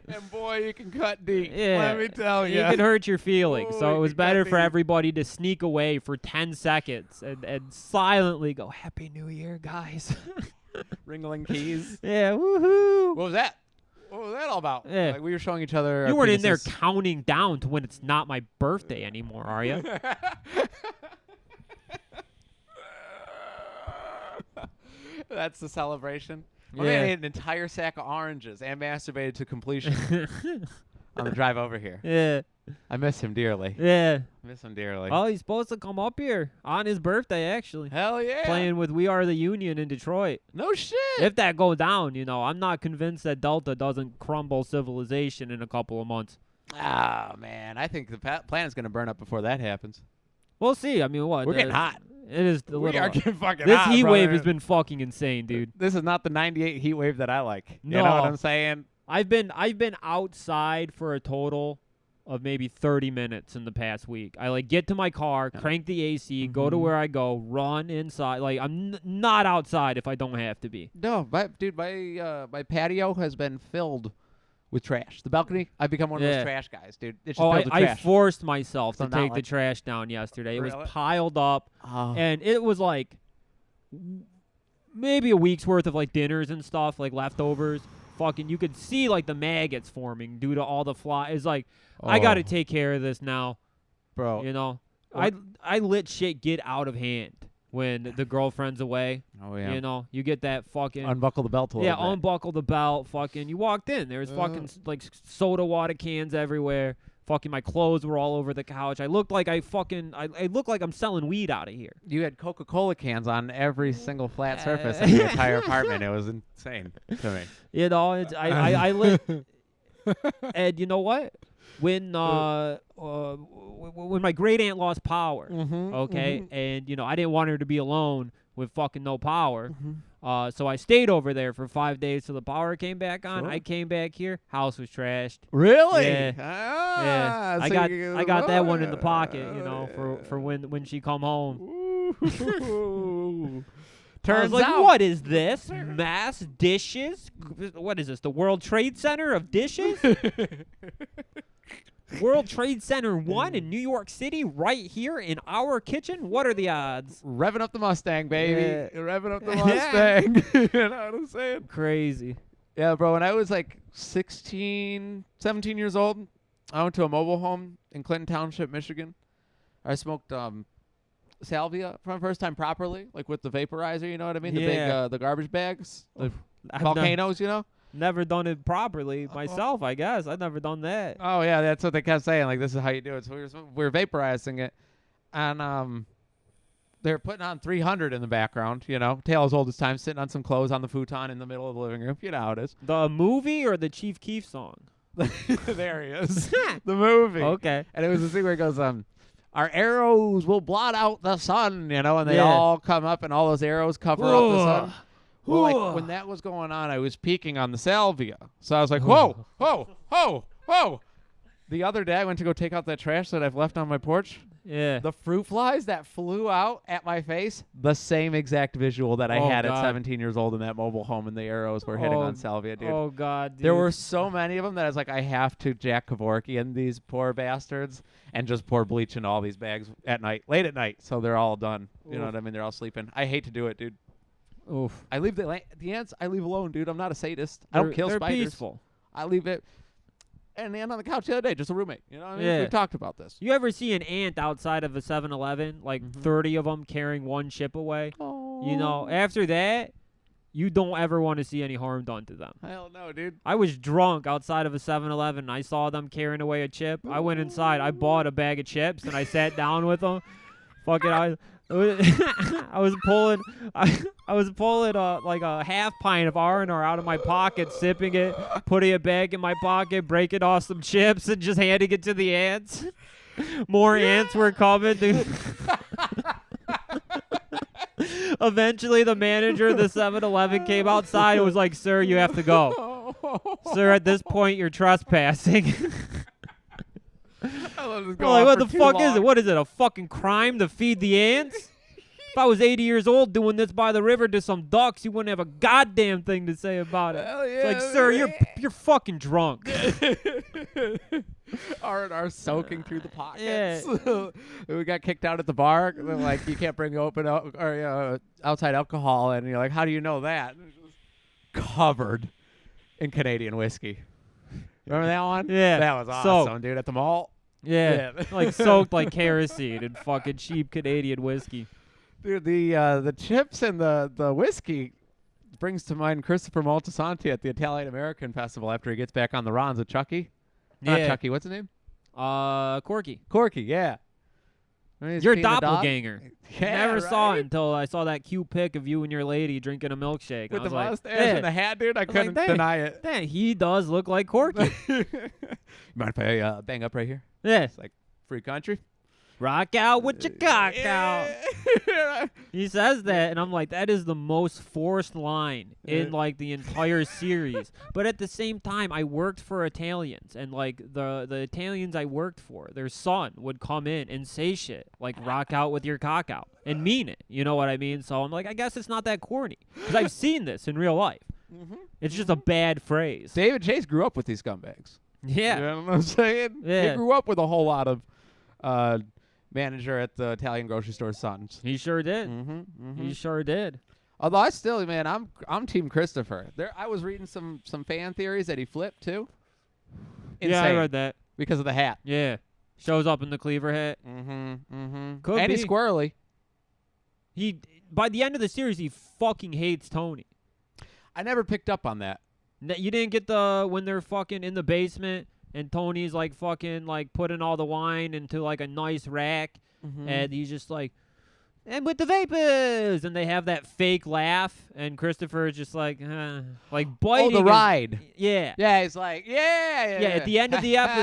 And boy, you can cut deep. Yeah, Let me tell you. You could hurt your feelings. Oh, So it you was can better cut for deep. everybody to sneak away for 10 seconds and silently go, Happy New Year, guys. Ringling keys. Yeah, woohoo. What was that? What was that all about? Yeah. Like we were showing each other. You our weren't in there penises. counting down to when it's not my birthday anymore, are you? That's the celebration. Yeah. I ate an entire sack of oranges and masturbated to completion on the drive over here. Yeah, I miss him dearly. yeah. Miss him dearly. Oh, he's supposed to come up here on his birthday, actually. Hell yeah. Playing with We Are the Union in Detroit. No shit. If that go down, you know, I'm not convinced that Delta doesn't crumble civilization in a couple of months. Oh, man. I think the planet's going to burn up before that happens. We'll see. I mean, what? We're getting hot. It is a We little. are getting fucking This hot, heat wave brother. has been fucking insane, dude. This is not the 98 heat wave that I like. No. You know what I'm saying? I've been outside for a total of maybe 30 minutes in the past week. I like get to my car, crank the AC, go to where I go, run inside. Like I'm not outside if I don't have to be. No, my patio has been filled with trash. The balcony, I've become one of Yeah. those trash guys, dude. It's just Oh, filled with I trash. forced myself So to not take the like- trash down yesterday. It Really? was piled up, Oh. and it was like maybe a week's worth of like dinners and stuff, like leftovers. Fucking, you could see like the maggots forming due to all the flies. It's like I got to Oh. take care of this now. Bro. You know, What? I let shit get out of hand when the girlfriend's away. Oh, yeah. You know, you get that fucking Unbuckle the belt a little bit. unbuckle the belt. Fucking, you walked in. There was fucking like soda water cans everywhere. Fucking, my clothes were all over the couch. I looked like I looked like I'm selling weed out of here. You had Coca-Cola cans on every single flat surface in the entire apartment. It was insane to me. You know, I lit. And you know what? When when my great aunt lost power, okay, and you know I didn't want her to be alone with fucking no power, so I stayed over there for 5 days till the power came back on. Sure. I came back here, house was trashed. Really? Yeah. Ah, Yeah, so I got that one in the pocket, you know, for when she come home. Ooh. I was Turns like, out. what is this? Mass dishes? What is this? The World Trade Center of dishes? World Trade Center 1 in New York City, right here in our kitchen? What are the odds? Revving up the Mustang, baby. Yeah. Revving up the Mustang. You know what I'm saying? Crazy. Yeah, bro. When I was like 17 years old, I went to a mobile home in Clinton Township, Michigan. I smoked salvia for the first time properly, like with the vaporizer, you know what I mean? The big, Yeah. the garbage bags, the I've volcanoes, you know? never done it properly myself, I guess. I've never done that. Oh, yeah, that's what they kept saying. Like, this is how you do it. So we were vaporizing it, and they were putting on 300 in the background, you know? Tale as old as time, sitting on some clothes on the futon in the middle of the living room. You know how it is. The movie or the Chief Keef song? There he is. The movie. Okay. And it was the thing where it goes, our arrows will blot out the sun, you know, and they Yeah. all come up and all those arrows cover up the sun. Well, Whoa. like when that was going on, I was peeking on the salvia. So I was like, whoa, whoa, whoa, whoa. The other day I went to go take out that trash that I've left on my porch. Yeah. The fruit flies that flew out at my face, the same exact visual that I Oh, had God. at 17 years old in that mobile home, and the arrows were hitting on salvia, dude. Oh, God, dude. There were so many of them that I was like, I have to Jack Kevorkian in these poor bastards and just pour bleach in all these bags at night, late at night, so they're all done. You know Oof. what I mean? They're all sleeping. I hate to do it, dude. Oof. I leave the ants. I leave alone, dude. I'm not a sadist. I don't kill they're spiders. peaceful. I leave it. And the ant on the couch the other day, just a roommate. You know what I mean? Yeah. We've talked about this. You ever see an ant outside of a 7-Eleven, like 30 of them carrying one chip away? Oh. You know, after that, you don't ever want to see any harm done to them. Hell no, dude. I was drunk outside of a 7-Eleven, and I saw them carrying away a chip. I went inside. I bought a bag of chips, and I sat down with them. Fucking, I was pulling like a half pint of R&R out of my pocket, sipping it, putting it back in my pocket, breaking off some chips, and just handing it to the ants. More ants were coming, dude. Eventually, the manager of the 7-Eleven came outside and was like, "Sir, you have to go. Sir, at this point, you're trespassing." I love this We're like, what the for too fuck is long. it? What is it, a fucking crime to feed the ants? If I was 80 years old doing this by the river to some ducks, you wouldn't have a goddamn thing to say about it. Hell It's like, yeah, sir, man. you're fucking drunk. are soaking through the pockets. Yeah. We got kicked out at the bar. They're like, you can't bring outside alcohol, and you're like, how do you know that? And it's just covered in Canadian whiskey. Remember that one? Yeah. That was awesome, dude. At the mall. Yeah. Yeah. Like soaked like kerosene in fucking cheap Canadian whiskey. Dude, the chips and the whiskey brings to mind Christopher Moltisanti at the Italian American Festival after he gets back on the Rons with Chucky. Not Yeah. Chucky. What's his name? Corky. Corky. Yeah. When he's You're a feeding the dog. doppelganger. Yeah, Never saw it right? until I saw that cute pic of you and your lady drinking a milkshake. With I the was like, mustache yeah. and the hat, dude. I was couldn't like, deny it. Dang, he does look like Corky. Mind if I bang up right here? Yeah. It's like free country. Rock out with your cock out. Yeah. He says that, and I'm like, that is the most forced line in like the entire series. But at the same time, I worked for Italians, and like the Italians I worked for, their son would come in and say shit like "rock out with your cock out" and mean it. You know what I mean? So I'm like, I guess it's not that corny because I've seen this in real life. It's just a bad phrase. David Chase grew up with these scumbags. Yeah. You know what I'm saying? Yeah. He grew up with a whole lot of manager at the Italian grocery store sons. He sure did. Mm-hmm. He sure did. Although I still, man, I'm Team Christopher. I was reading some fan theories that he flipped too. Yeah, I Insane. read that. Because of the hat. Yeah. Shows up in the cleaver hat. Could And be. he's squirrely. He by the end of the series, he fucking hates Tony. I never picked up on that. You didn't get the when they're fucking in the basement and Tony's like fucking like putting all the wine into like a nice rack, and he's just like, and with the vapors, and they have that fake laugh, and Christopher is just like biting. Oh, the his- ride. Yeah. Yeah, he's like, yeah. Yeah, at the end of the episode,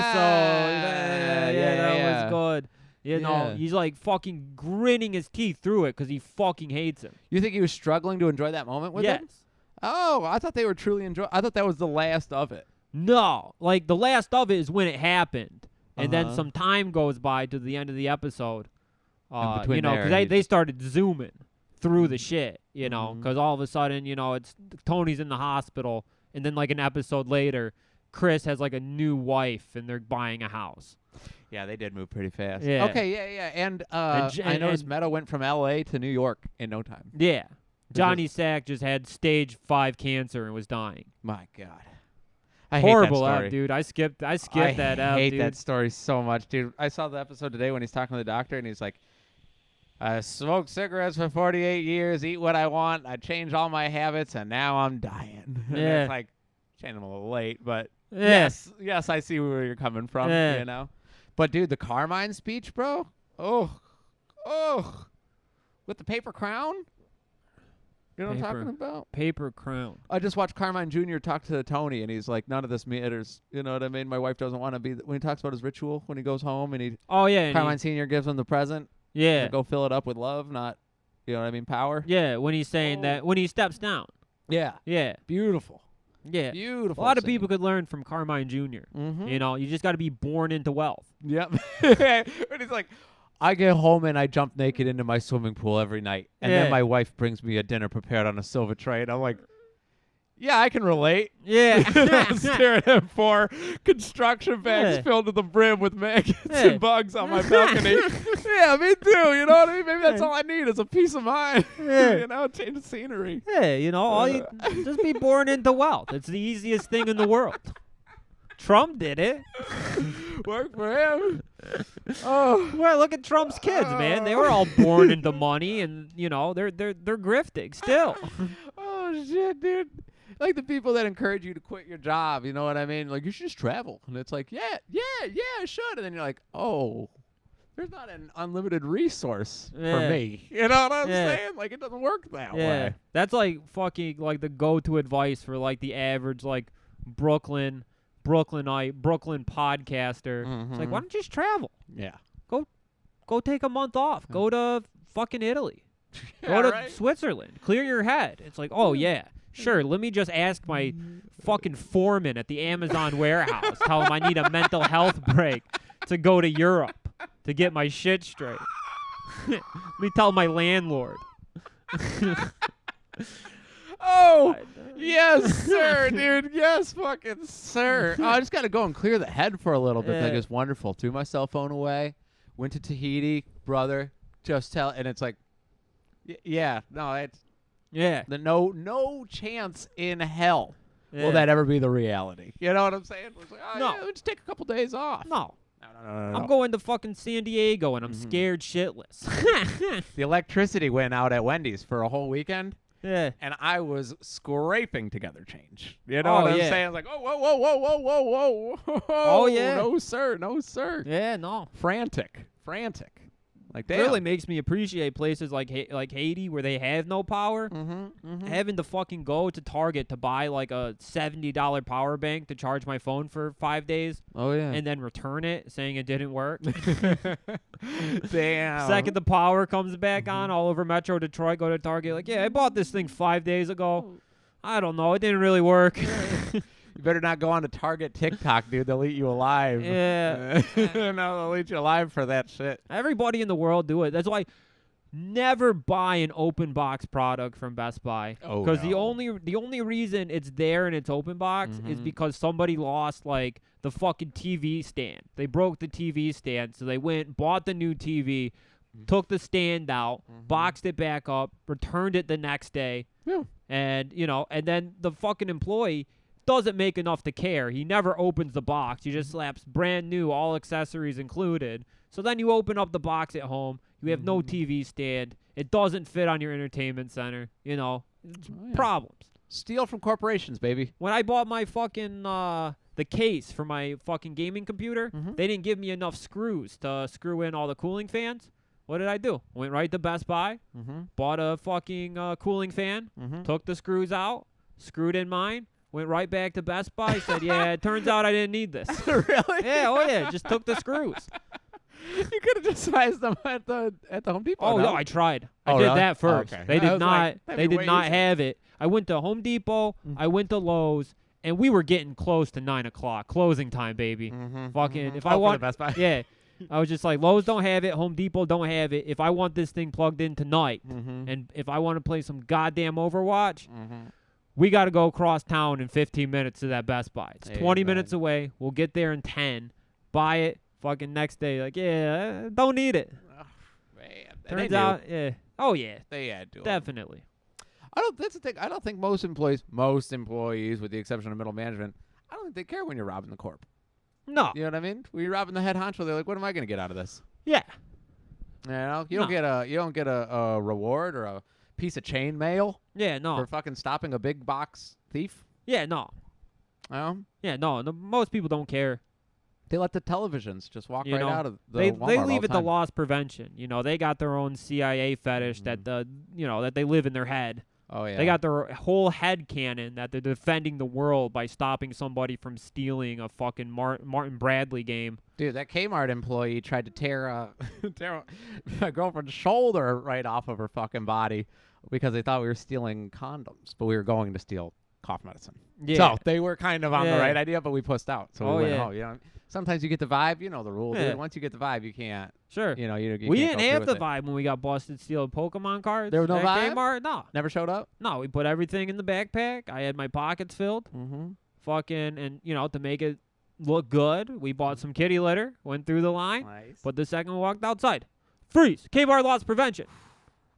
that was good. You know, Yeah. he's like fucking grinning his teeth through it because he fucking hates him. You think he was struggling to enjoy that moment with Yes. him? Oh, I thought they were truly enjoying. I thought that was the last of it. No, like the last of it is when it happened, and then Uh-huh. some time goes by to the end of the episode. And between You know, there, because they he's- started zooming through the shit. You know, because all of a sudden, you know, it's Tony's in the hospital, and then like an episode later, Chris has like a new wife, and they're buying a house. Yeah, they did move pretty fast. Yeah. Okay, yeah. And, And I noticed Meadow went from L.A. to New York in no time. Yeah, Johnny Sack just had stage 5 cancer and was dying. My God. I Horrible hate that out, story. dude. I skipped that I out, hate dude. that story so much, dude. I saw the episode today when he's talking to the doctor, and he's like, I smoked cigarettes for 48 years, eat what I want, I changed all my habits, and now I'm dying. And Yeah. it's like, changed him a little late, but Yeah. yes, I see where you're coming from, Yeah. you know? But, dude, the Carmine speech, bro, with the paper crown? You know what I'm talking about? Paper crown. I just watched Carmine Jr. talk to Tony, and he's like, none of this matters. You know what I mean? My wife doesn't want to be... When he talks about his ritual, when he goes home, and Oh yeah, and Carmine Sr. gives him the present, yeah, go fill it up with love, not, you know what I mean, power. yeah. When he's saying that, when he steps down. Yeah. Yeah, Beautiful. yeah. Beautiful. A lot of scene. people could learn from Carmine Jr. Mm-hmm. You know, you just got to be born into wealth. Yep. And he's like, I get home and I jump naked into my swimming pool every night. And Yeah. then my wife brings me a dinner prepared on a silver tray. And I'm like, yeah, I can relate. Yeah. I'm staring at 4 construction bags Yeah. filled to the brim with maggots Yeah. and bugs on my balcony. Yeah, me too. You know what I mean? Maybe that's Yeah. all I need is a peace of mind. Yeah. You know, change the scenery. Yeah, you know, all you just be born into wealth. It's the easiest thing in the world. Trump did it. Work for him. Oh. Well, look at Trump's kids, man. They were all born into money, and you know they're grifting still. Oh shit, dude! Like the people that encourage you to quit your job, you know what I mean? Like you should just travel, and it's like, yeah, I should. And then you're like, oh, there's not an unlimited resource for Yeah. me. You know what I'm Yeah. saying? Like it doesn't work that Yeah, way. that's like fucking like the go-to advice for like the average like Brooklynite, Brooklyn podcaster. It's like, Mhm. why don't you just travel? Yeah. Go take a month off. Go to fucking Italy. Yeah, Go to right? Switzerland. Clear your head. It's like, oh, yeah. Sure, let me just ask my fucking foreman at the Amazon warehouse. Tell him I need a mental health break to go to Europe to get my shit straight. Let me tell my landlord. Oh, yes, sir, dude. Yes, fucking sir. Oh, I just got to go and clear the head for a little bit. Like, it's wonderful. Threw my cell phone away. Went to Tahiti, brother. Just tell. And it's like, yeah, no, it's. Yeah. No chance in hell Yeah. will that ever be the reality. You know what I'm saying? It's like, oh, No. yeah, let's take a couple days off. No. No. I'm going to fucking San Diego and I'm scared shitless. The electricity went out at Wendy's for a whole weekend. Yeah. And I was scraping together change. You know Oh, what I'm yeah. saying? I was like, whoa. Oh, yeah. No, sir. Yeah, no. Frantic. Like, damn. It really makes me appreciate places like Haiti where they have no power. Having to fucking go to Target to buy like a $70 power bank to charge my phone for 5 days Oh, yeah. and then return it saying it didn't work. Damn. Second the power comes back on all over Metro Detroit, go to Target like, yeah, I bought this thing 5 days ago. I don't know. It didn't really work. You better not go on to Target TikTok, dude. They'll eat you alive. Yeah. No, they'll eat you alive for that shit. Everybody in the world do it. That's why never buy an open box product from Best Buy. Oh, Because no. the only reason it's there in its open box is because somebody lost like the fucking TV stand. They broke the TV stand, so they went, bought the new TV, took the stand out, boxed it back up, returned it the next day. Yeah. And, and then the fucking employee doesn't make enough to care. He never opens the box. He just slaps brand new, all accessories included. So then you open up the box at home. You have no TV stand. It doesn't fit on your entertainment center. It's problems. Steal from corporations, baby. When I bought my fucking the case for my fucking gaming computer, they didn't give me enough screws to screw in all the cooling fans. What did I do? Went right to Best Buy, bought a fucking cooling fan, took the screws out, screwed in mine, went right back to Best Buy, said, yeah, it turns out I didn't need this. Really? Yeah, oh yeah, just took the screws. You could have just sized them at the Home Depot. Oh no, I tried. I Oh, did really? that first. Okay. They I did was not. like, that'd They be did way not easier. have it. I went to Home Depot. I went to Lowe's, and we were getting close to 9:00 closing time, baby. Fucking, if I for want, the Best Buy. yeah. I was just like, Lowe's don't have it, Home Depot don't have it. If I want this thing plugged in tonight, and if I want to play some goddamn Overwatch, we got to go across town in 15 minutes to that Best Buy. It's 20 minutes away. We'll get there in 10. Buy it. Fucking next day, like, yeah, don't need it. Oh, man. And Turns out, yeah. Oh, yeah. they had to. Definitely. That's the thing. I don't think most employees, with the exception of middle management, I don't think they care when you're robbing the corp. No. You know what I mean? When you're robbing the head honcho, they're like, what am I going to get out of this? Yeah. You know, you don't get a reward or a piece of chain mail Yeah, no. for fucking stopping a big box thief. Yeah, no. Yeah, no. Most people don't care. They let the televisions just walk right out of the They Walmart leave all it the to loss prevention. They got their own CIA fetish that that they live in their head. Oh yeah. They got their whole head cannon that they're defending the world by stopping somebody from stealing a fucking Martin Bradley game. Dude, that Kmart employee tried to tear my girlfriend's shoulder right off of her fucking body because they thought we were stealing condoms, but we were going to steal cough medicine. Yeah. So they were kind of on the Yeah. right idea, but we pussed out. So we went, yeah. oh, you know, sometimes you get the vibe. You know the rule, Yeah. dude. Once you get the vibe, you can't. Sure. You know, you We can't didn't go have through the with vibe when we got busted stealing Pokemon cards. There was no at vibe? Kmart? No. it. Never showed up. No, we put everything in the backpack. I had my pockets filled. Mm-hmm. Fucking, and, to make it look good, we bought some kitty litter, went through the line, Nice. but the second we walked outside, freeze, Kmart loss prevention.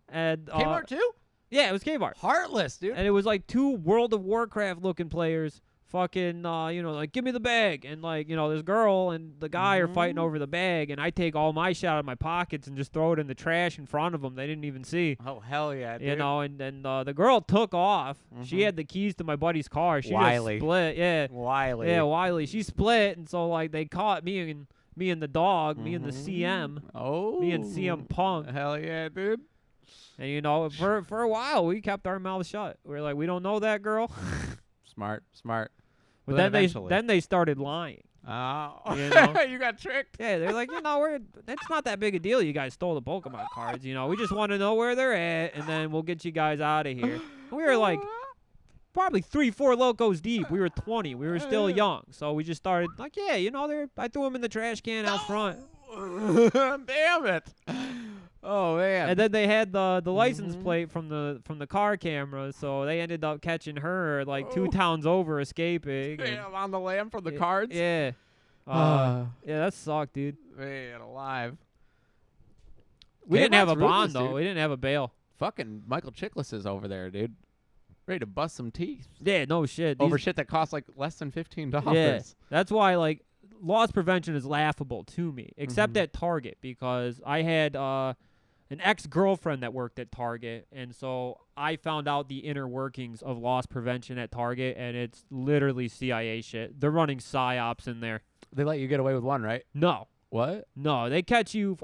And Kmart too? yeah, it was Kmart. Heartless, dude. And it was like two World of Warcraft looking players fucking, like, give me the bag. And, like, this girl and the guy are fighting over the bag. And I take all my shit out of my pockets and just throw it in the trash in front of them. They didn't even see. Oh, hell yeah, dude. And the girl took off. She had the keys to my buddy's car. She Wiley. just split. Yeah. Wiley. Yeah, Wiley. She split. And so, like, they caught me and the dog, me and the CM. Oh. Me and CM Punk. Hell yeah, dude. And, for a while, we kept our mouths shut. We were like, we don't know that girl. Smart. But then then eventually. they started lying. Oh, You know? you got tricked. Yeah, they're like, it's not that big a deal. You guys stole the Pokemon cards. We just want to know where they're at, and then we'll get you guys out of here. We were like probably 3-4 locos deep. We were 20. We were still young, so we just started like, yeah, I threw them in the trash can out front. Damn it. Oh man. And then they had the license plate from the car camera, so they ended up catching her like 2 towns over, escaping. Damn, on the lam from the cards. Yeah. Yeah, that sucked, dude. Man, alive. We didn't have a Kmart's bond ruthless, though. dude. We didn't have a bail. Fucking Michael Chiklis is over there, dude. Ready to bust some teeth. Yeah, no shit. Over shit that costs like less than $15. Yeah, that's why like loss prevention is laughable to me, except at Target, because I had an ex-girlfriend that worked at Target, and so I found out the inner workings of loss prevention at Target, and it's literally CIA shit. They're running psyops in there. They let you get away with one, right? No, What? they catch you.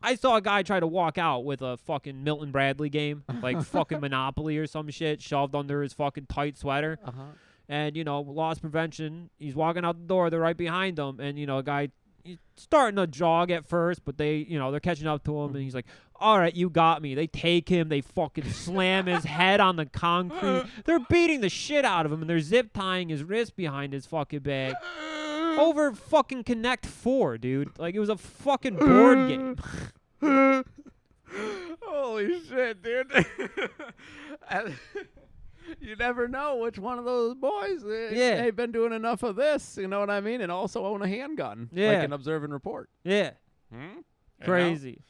I saw a guy try to walk out with a fucking Milton Bradley game, like fucking Monopoly or some shit, shoved under his fucking tight sweater. And, loss prevention, he's walking out the door, they're right behind him, and, a guy, he's starting to jog at first, but they, they're catching up to him, and he's like, all right, you got me. They take him, they fucking slam his head on the concrete. They're beating the shit out of him, and they're zip tying his wrist behind his fucking bag. Over fucking Connect 4, dude. Like, it was a fucking board game. Holy shit, dude. You never know which one of those boys they've been doing enough of this, you know what I mean, and also own a handgun. Yeah. Like an observe and report. Yeah. Crazy.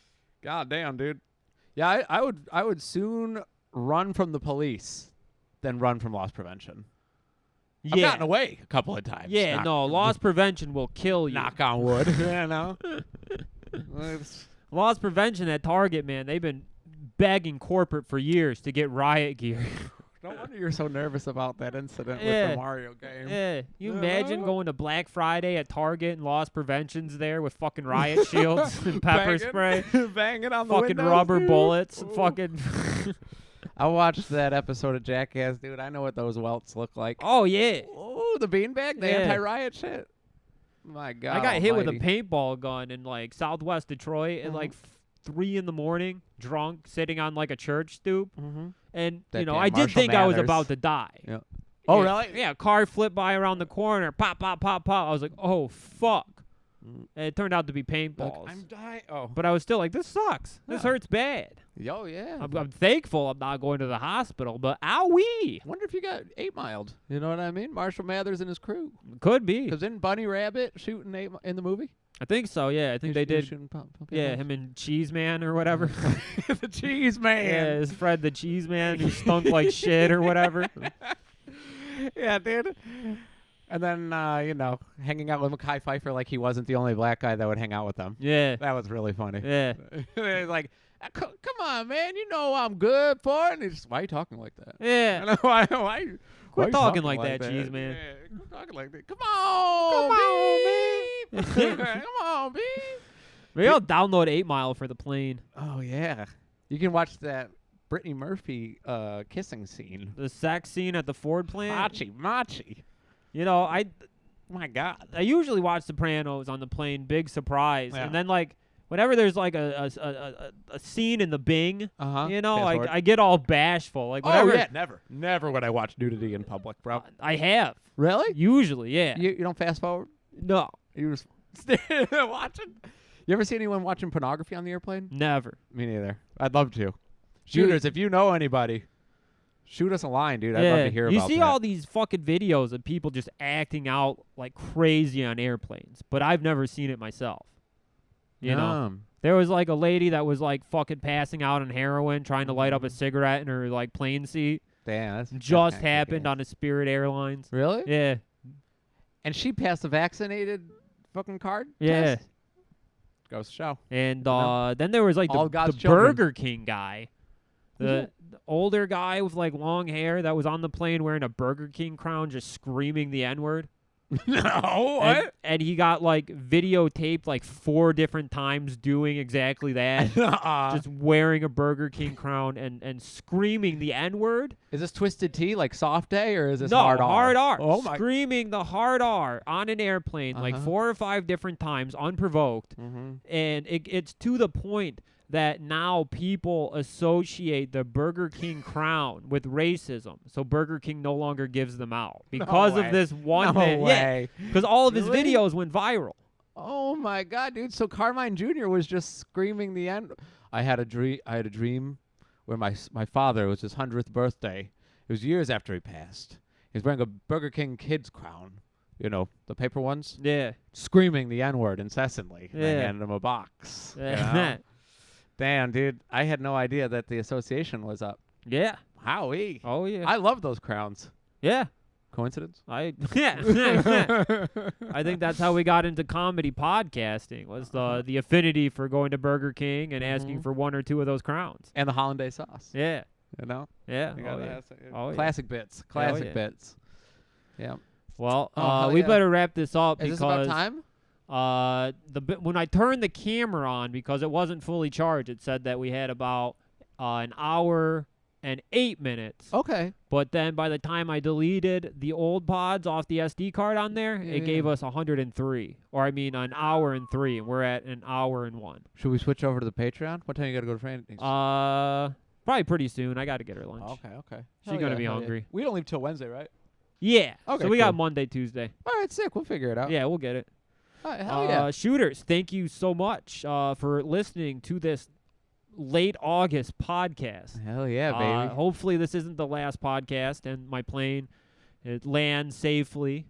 God damn, dude. Yeah, I would soon run from the police than run from loss prevention. Yeah. I've gotten away a couple of times. Yeah, loss prevention will kill you. Knock on wood. Loss prevention at Target, man, they've been begging corporate for years to get riot gear. No wonder you're so nervous about that incident with the Mario game. Yeah. You imagine going to Black Friday at Target and loss prevention's there with fucking riot shields and pepper spray. Banging on the fucking windows, rubber dude. bullets. Ooh. Fucking. I watched that episode of Jackass, dude. I know what those welts look like. Oh, yeah. Oh, the beanbag, the Yeah. anti-riot shit. My God. I got hit with a almighty. paintball gun in like Southwest Detroit at like 3 in the morning, drunk, sitting on like a church stoop. And, That damn I did Marshall think I was Mathers. about to die. Yeah. Oh, Yeah, really? Yeah, car flipped by around the corner. Pop, pop, pop, pop. I was like, oh, fuck. And it turned out to be paintballs. Look, I'm dying. Oh. But I was still like, this sucks. This hurts bad. Yo, yeah. I'm thankful I'm not going to the hospital, but owie. Wonder if you got 8 Miled. You know what I mean? Marshall Mathers and his crew. Could be. Because didn't Bunny Rabbit shooting in the movie? I think so, yeah. I think they did. Shooting Yeah, him and Cheese Man or whatever. the Cheese Man. Yeah, his Fred the Cheese Man who stunk like shit or whatever. Yeah, dude. And then, hanging out with Mekhi Phifer like he wasn't the only black guy that would hang out with them. Yeah. That was really funny. Yeah. He's like, come on, man. You know I'm good for it. And he's just, why are you talking like that? Yeah. why Quit you talking like that, Cheese Man. Yeah, quit talking like that. Come on, man. Come on, B. Maybe I'll download 8 Mile for the plane. Oh, yeah. You can watch that Brittany Murphy kissing scene. The sex scene at the Ford plant. Machi. My God. I usually watch Sopranos on the plane, big surprise. Yeah. And then, like, whenever there's, like, a scene in the Bing, Fast like, forward. I get all bashful. Like, whenever. Oh, yeah, never. Never would I watch nudity in public, bro. I have. Really? Usually, yeah. You don't fast forward? No. You just watching? You ever see anyone watching pornography on the airplane? Never. Me neither. I'd love to. Shooters, if you know anybody, shoot us a line, dude. I'd love to hear you about see that. all these fucking videos of people just acting out like crazy on airplanes, but I've never seen it myself. You know? There was like a lady that was like fucking passing out on heroin, trying to light up a cigarette in her like plane seat. Damn, that's Just kinda happened kick-ass. on a Spirit Airlines. Really? Yeah. And she passed the vaccinated fucking card Yeah. test? Goes to show. And then there was like All the God's children. Burger King guy. The older guy with like long hair that was on the plane wearing a Burger King crown just screaming the N-word. No, what? And he got like videotaped like 4 different times doing exactly that. Just wearing a Burger King crown and screaming the N-word. Is this Twisted Tea, like soft A, or is this No, hard R? hard R. Oh my. Screaming the hard R on an airplane like 4 or 5 different times, unprovoked. And it's to the point that now people associate the Burger King crown with racism. So Burger King no longer gives them out because of this one man. Way. Yeah, because all of his Really? videos went viral. Oh my God, dude! So Carmine Jr. was just screaming the end. I had a dream where my father, it was his 100th birthday. It was years after he passed. He was wearing a Burger King kids crown. You know, the paper ones. Yeah. Screaming the N-word incessantly. And they Yeah. handed him a box. you Yeah. know? Damn, dude! I had no idea that the association was up. Yeah. Howie! Oh yeah. I love those crowns. Yeah. Coincidence? I think that's how we got into comedy podcasting, was the affinity for going to Burger King and asking for 1 or 2 of those crowns. And the hollandaise sauce. Yeah. You know? Yeah. You Oh, gotta yeah. ask it. Oh, yeah. Classic bits. Classic yeah. bits. Yeah. Well, hell we yeah. better wrap this up Is this about because time? when I turned the camera on, because it wasn't fully charged, it said that we had about an hour and 8 minutes. Okay. But then by the time I deleted the old pods off the SD card on there, it gave us 103. Or I mean an hour and 3, and we're at an hour and 1. Should we switch over to the Patreon? What time you got to go to Franklin's? Probably pretty soon. I got to get her lunch. Okay. She's going to be hungry. We don't leave till Wednesday, right? Yeah. Okay, So we got cool. Monday, Tuesday. All right, sick. We'll figure it out. Yeah, we'll get it. All right, hell yeah. Shooters, thank you so much for listening to this late August podcast. Hell yeah, baby. Hopefully this isn't the last podcast and my plane it lands safely.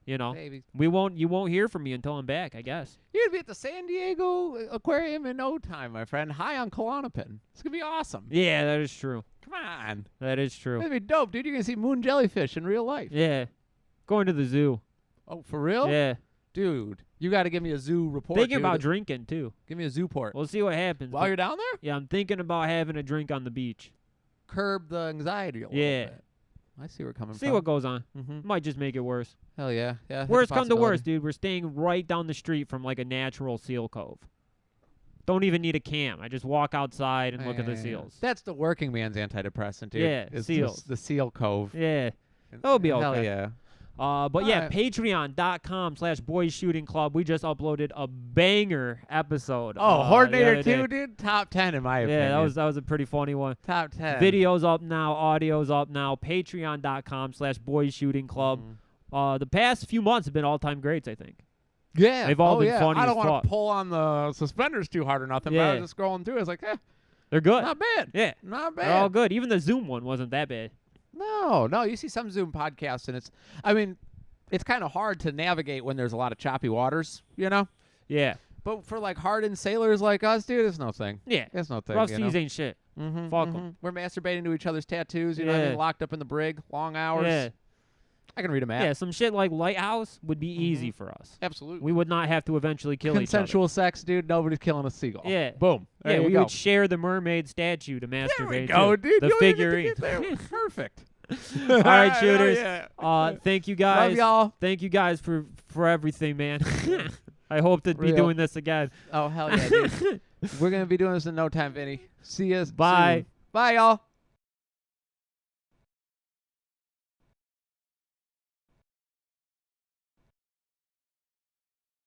You know, Baby. you won't hear from me until I'm back, I guess. You're going to be at the San Diego Aquarium in no time, my friend. High on Klonopin. It's going to be awesome. Yeah, that is true. Come on. That is It's true. going to be dope, dude. You're going to see moon jellyfish in real life. Yeah. Going to the zoo. Oh, for real? Yeah. Dude, you got to give me a zoo report. Thinking dude. about drinking too. Give me a zoo port. We'll see what happens. While but- you're down there? yeah, I'm thinking about having a drink on the beach. Curb the anxiety a little Yeah. bit. I see where we're coming See from. what goes on. Mm-hmm. Might just make it worse. Hell yeah. Yeah. that's a Worst come to possibility. worst, dude. We're staying right down the street from like a natural seal cove. Don't even need a cam. I just walk outside and look at the Yeah. seals. That's the working man's antidepressant, dude. Yeah, It's seals. The seal cove. Yeah. That'll be Hell okay. yeah. But yeah, Alright. patreon.com/boys shooting club. We just uploaded a banger episode. Oh, the Hordenator other day. 2, dude. Top 10 in my opinion. Yeah, that was a pretty funny one. top 10. Videos up now, audio's up now. Patreon.com/boys shooting club. The past few months have been all-time greats, I think. Yeah. They've all been yeah. funny I as don't want fuck. to pull on the suspenders too hard or nothing, but I Yeah. was just scrolling through. I was like, They're good. not bad. Yeah. Not They're all bad. good. Even the Zoom one wasn't that bad. No. You see some Zoom podcasts, and it's kind of hard to navigate when there's a lot of choppy waters, you know? Yeah. But for like hardened sailors like us, dude, it's no thing. Yeah. It's no thing. Rough you seas know? ain't shit. Mm-hmm, Fuck 'em. We're masturbating to each other's tattoos, you know what I Yeah. mean? Locked up in the brig, long hours. Yeah. I can read a map. Yeah, some shit like Lighthouse would be easy for us. Absolutely. We would not have to eventually kill Consensual sex, dude. Nobody's killing a seagull. Yeah. Boom. each other. Yeah, There we you go. would share the mermaid statue to masturbate. There we go, to. dude. The You don't even figurine. have to get there. Perfect. All right, shooters. Yeah. Thank you guys. Love y'all. Thank you guys for everything, man. I hope to be Real. doing this again. Oh, hell yeah, dude. We're going to be doing this in no time, Vinny. See you Bye. soon. Bye, y'all.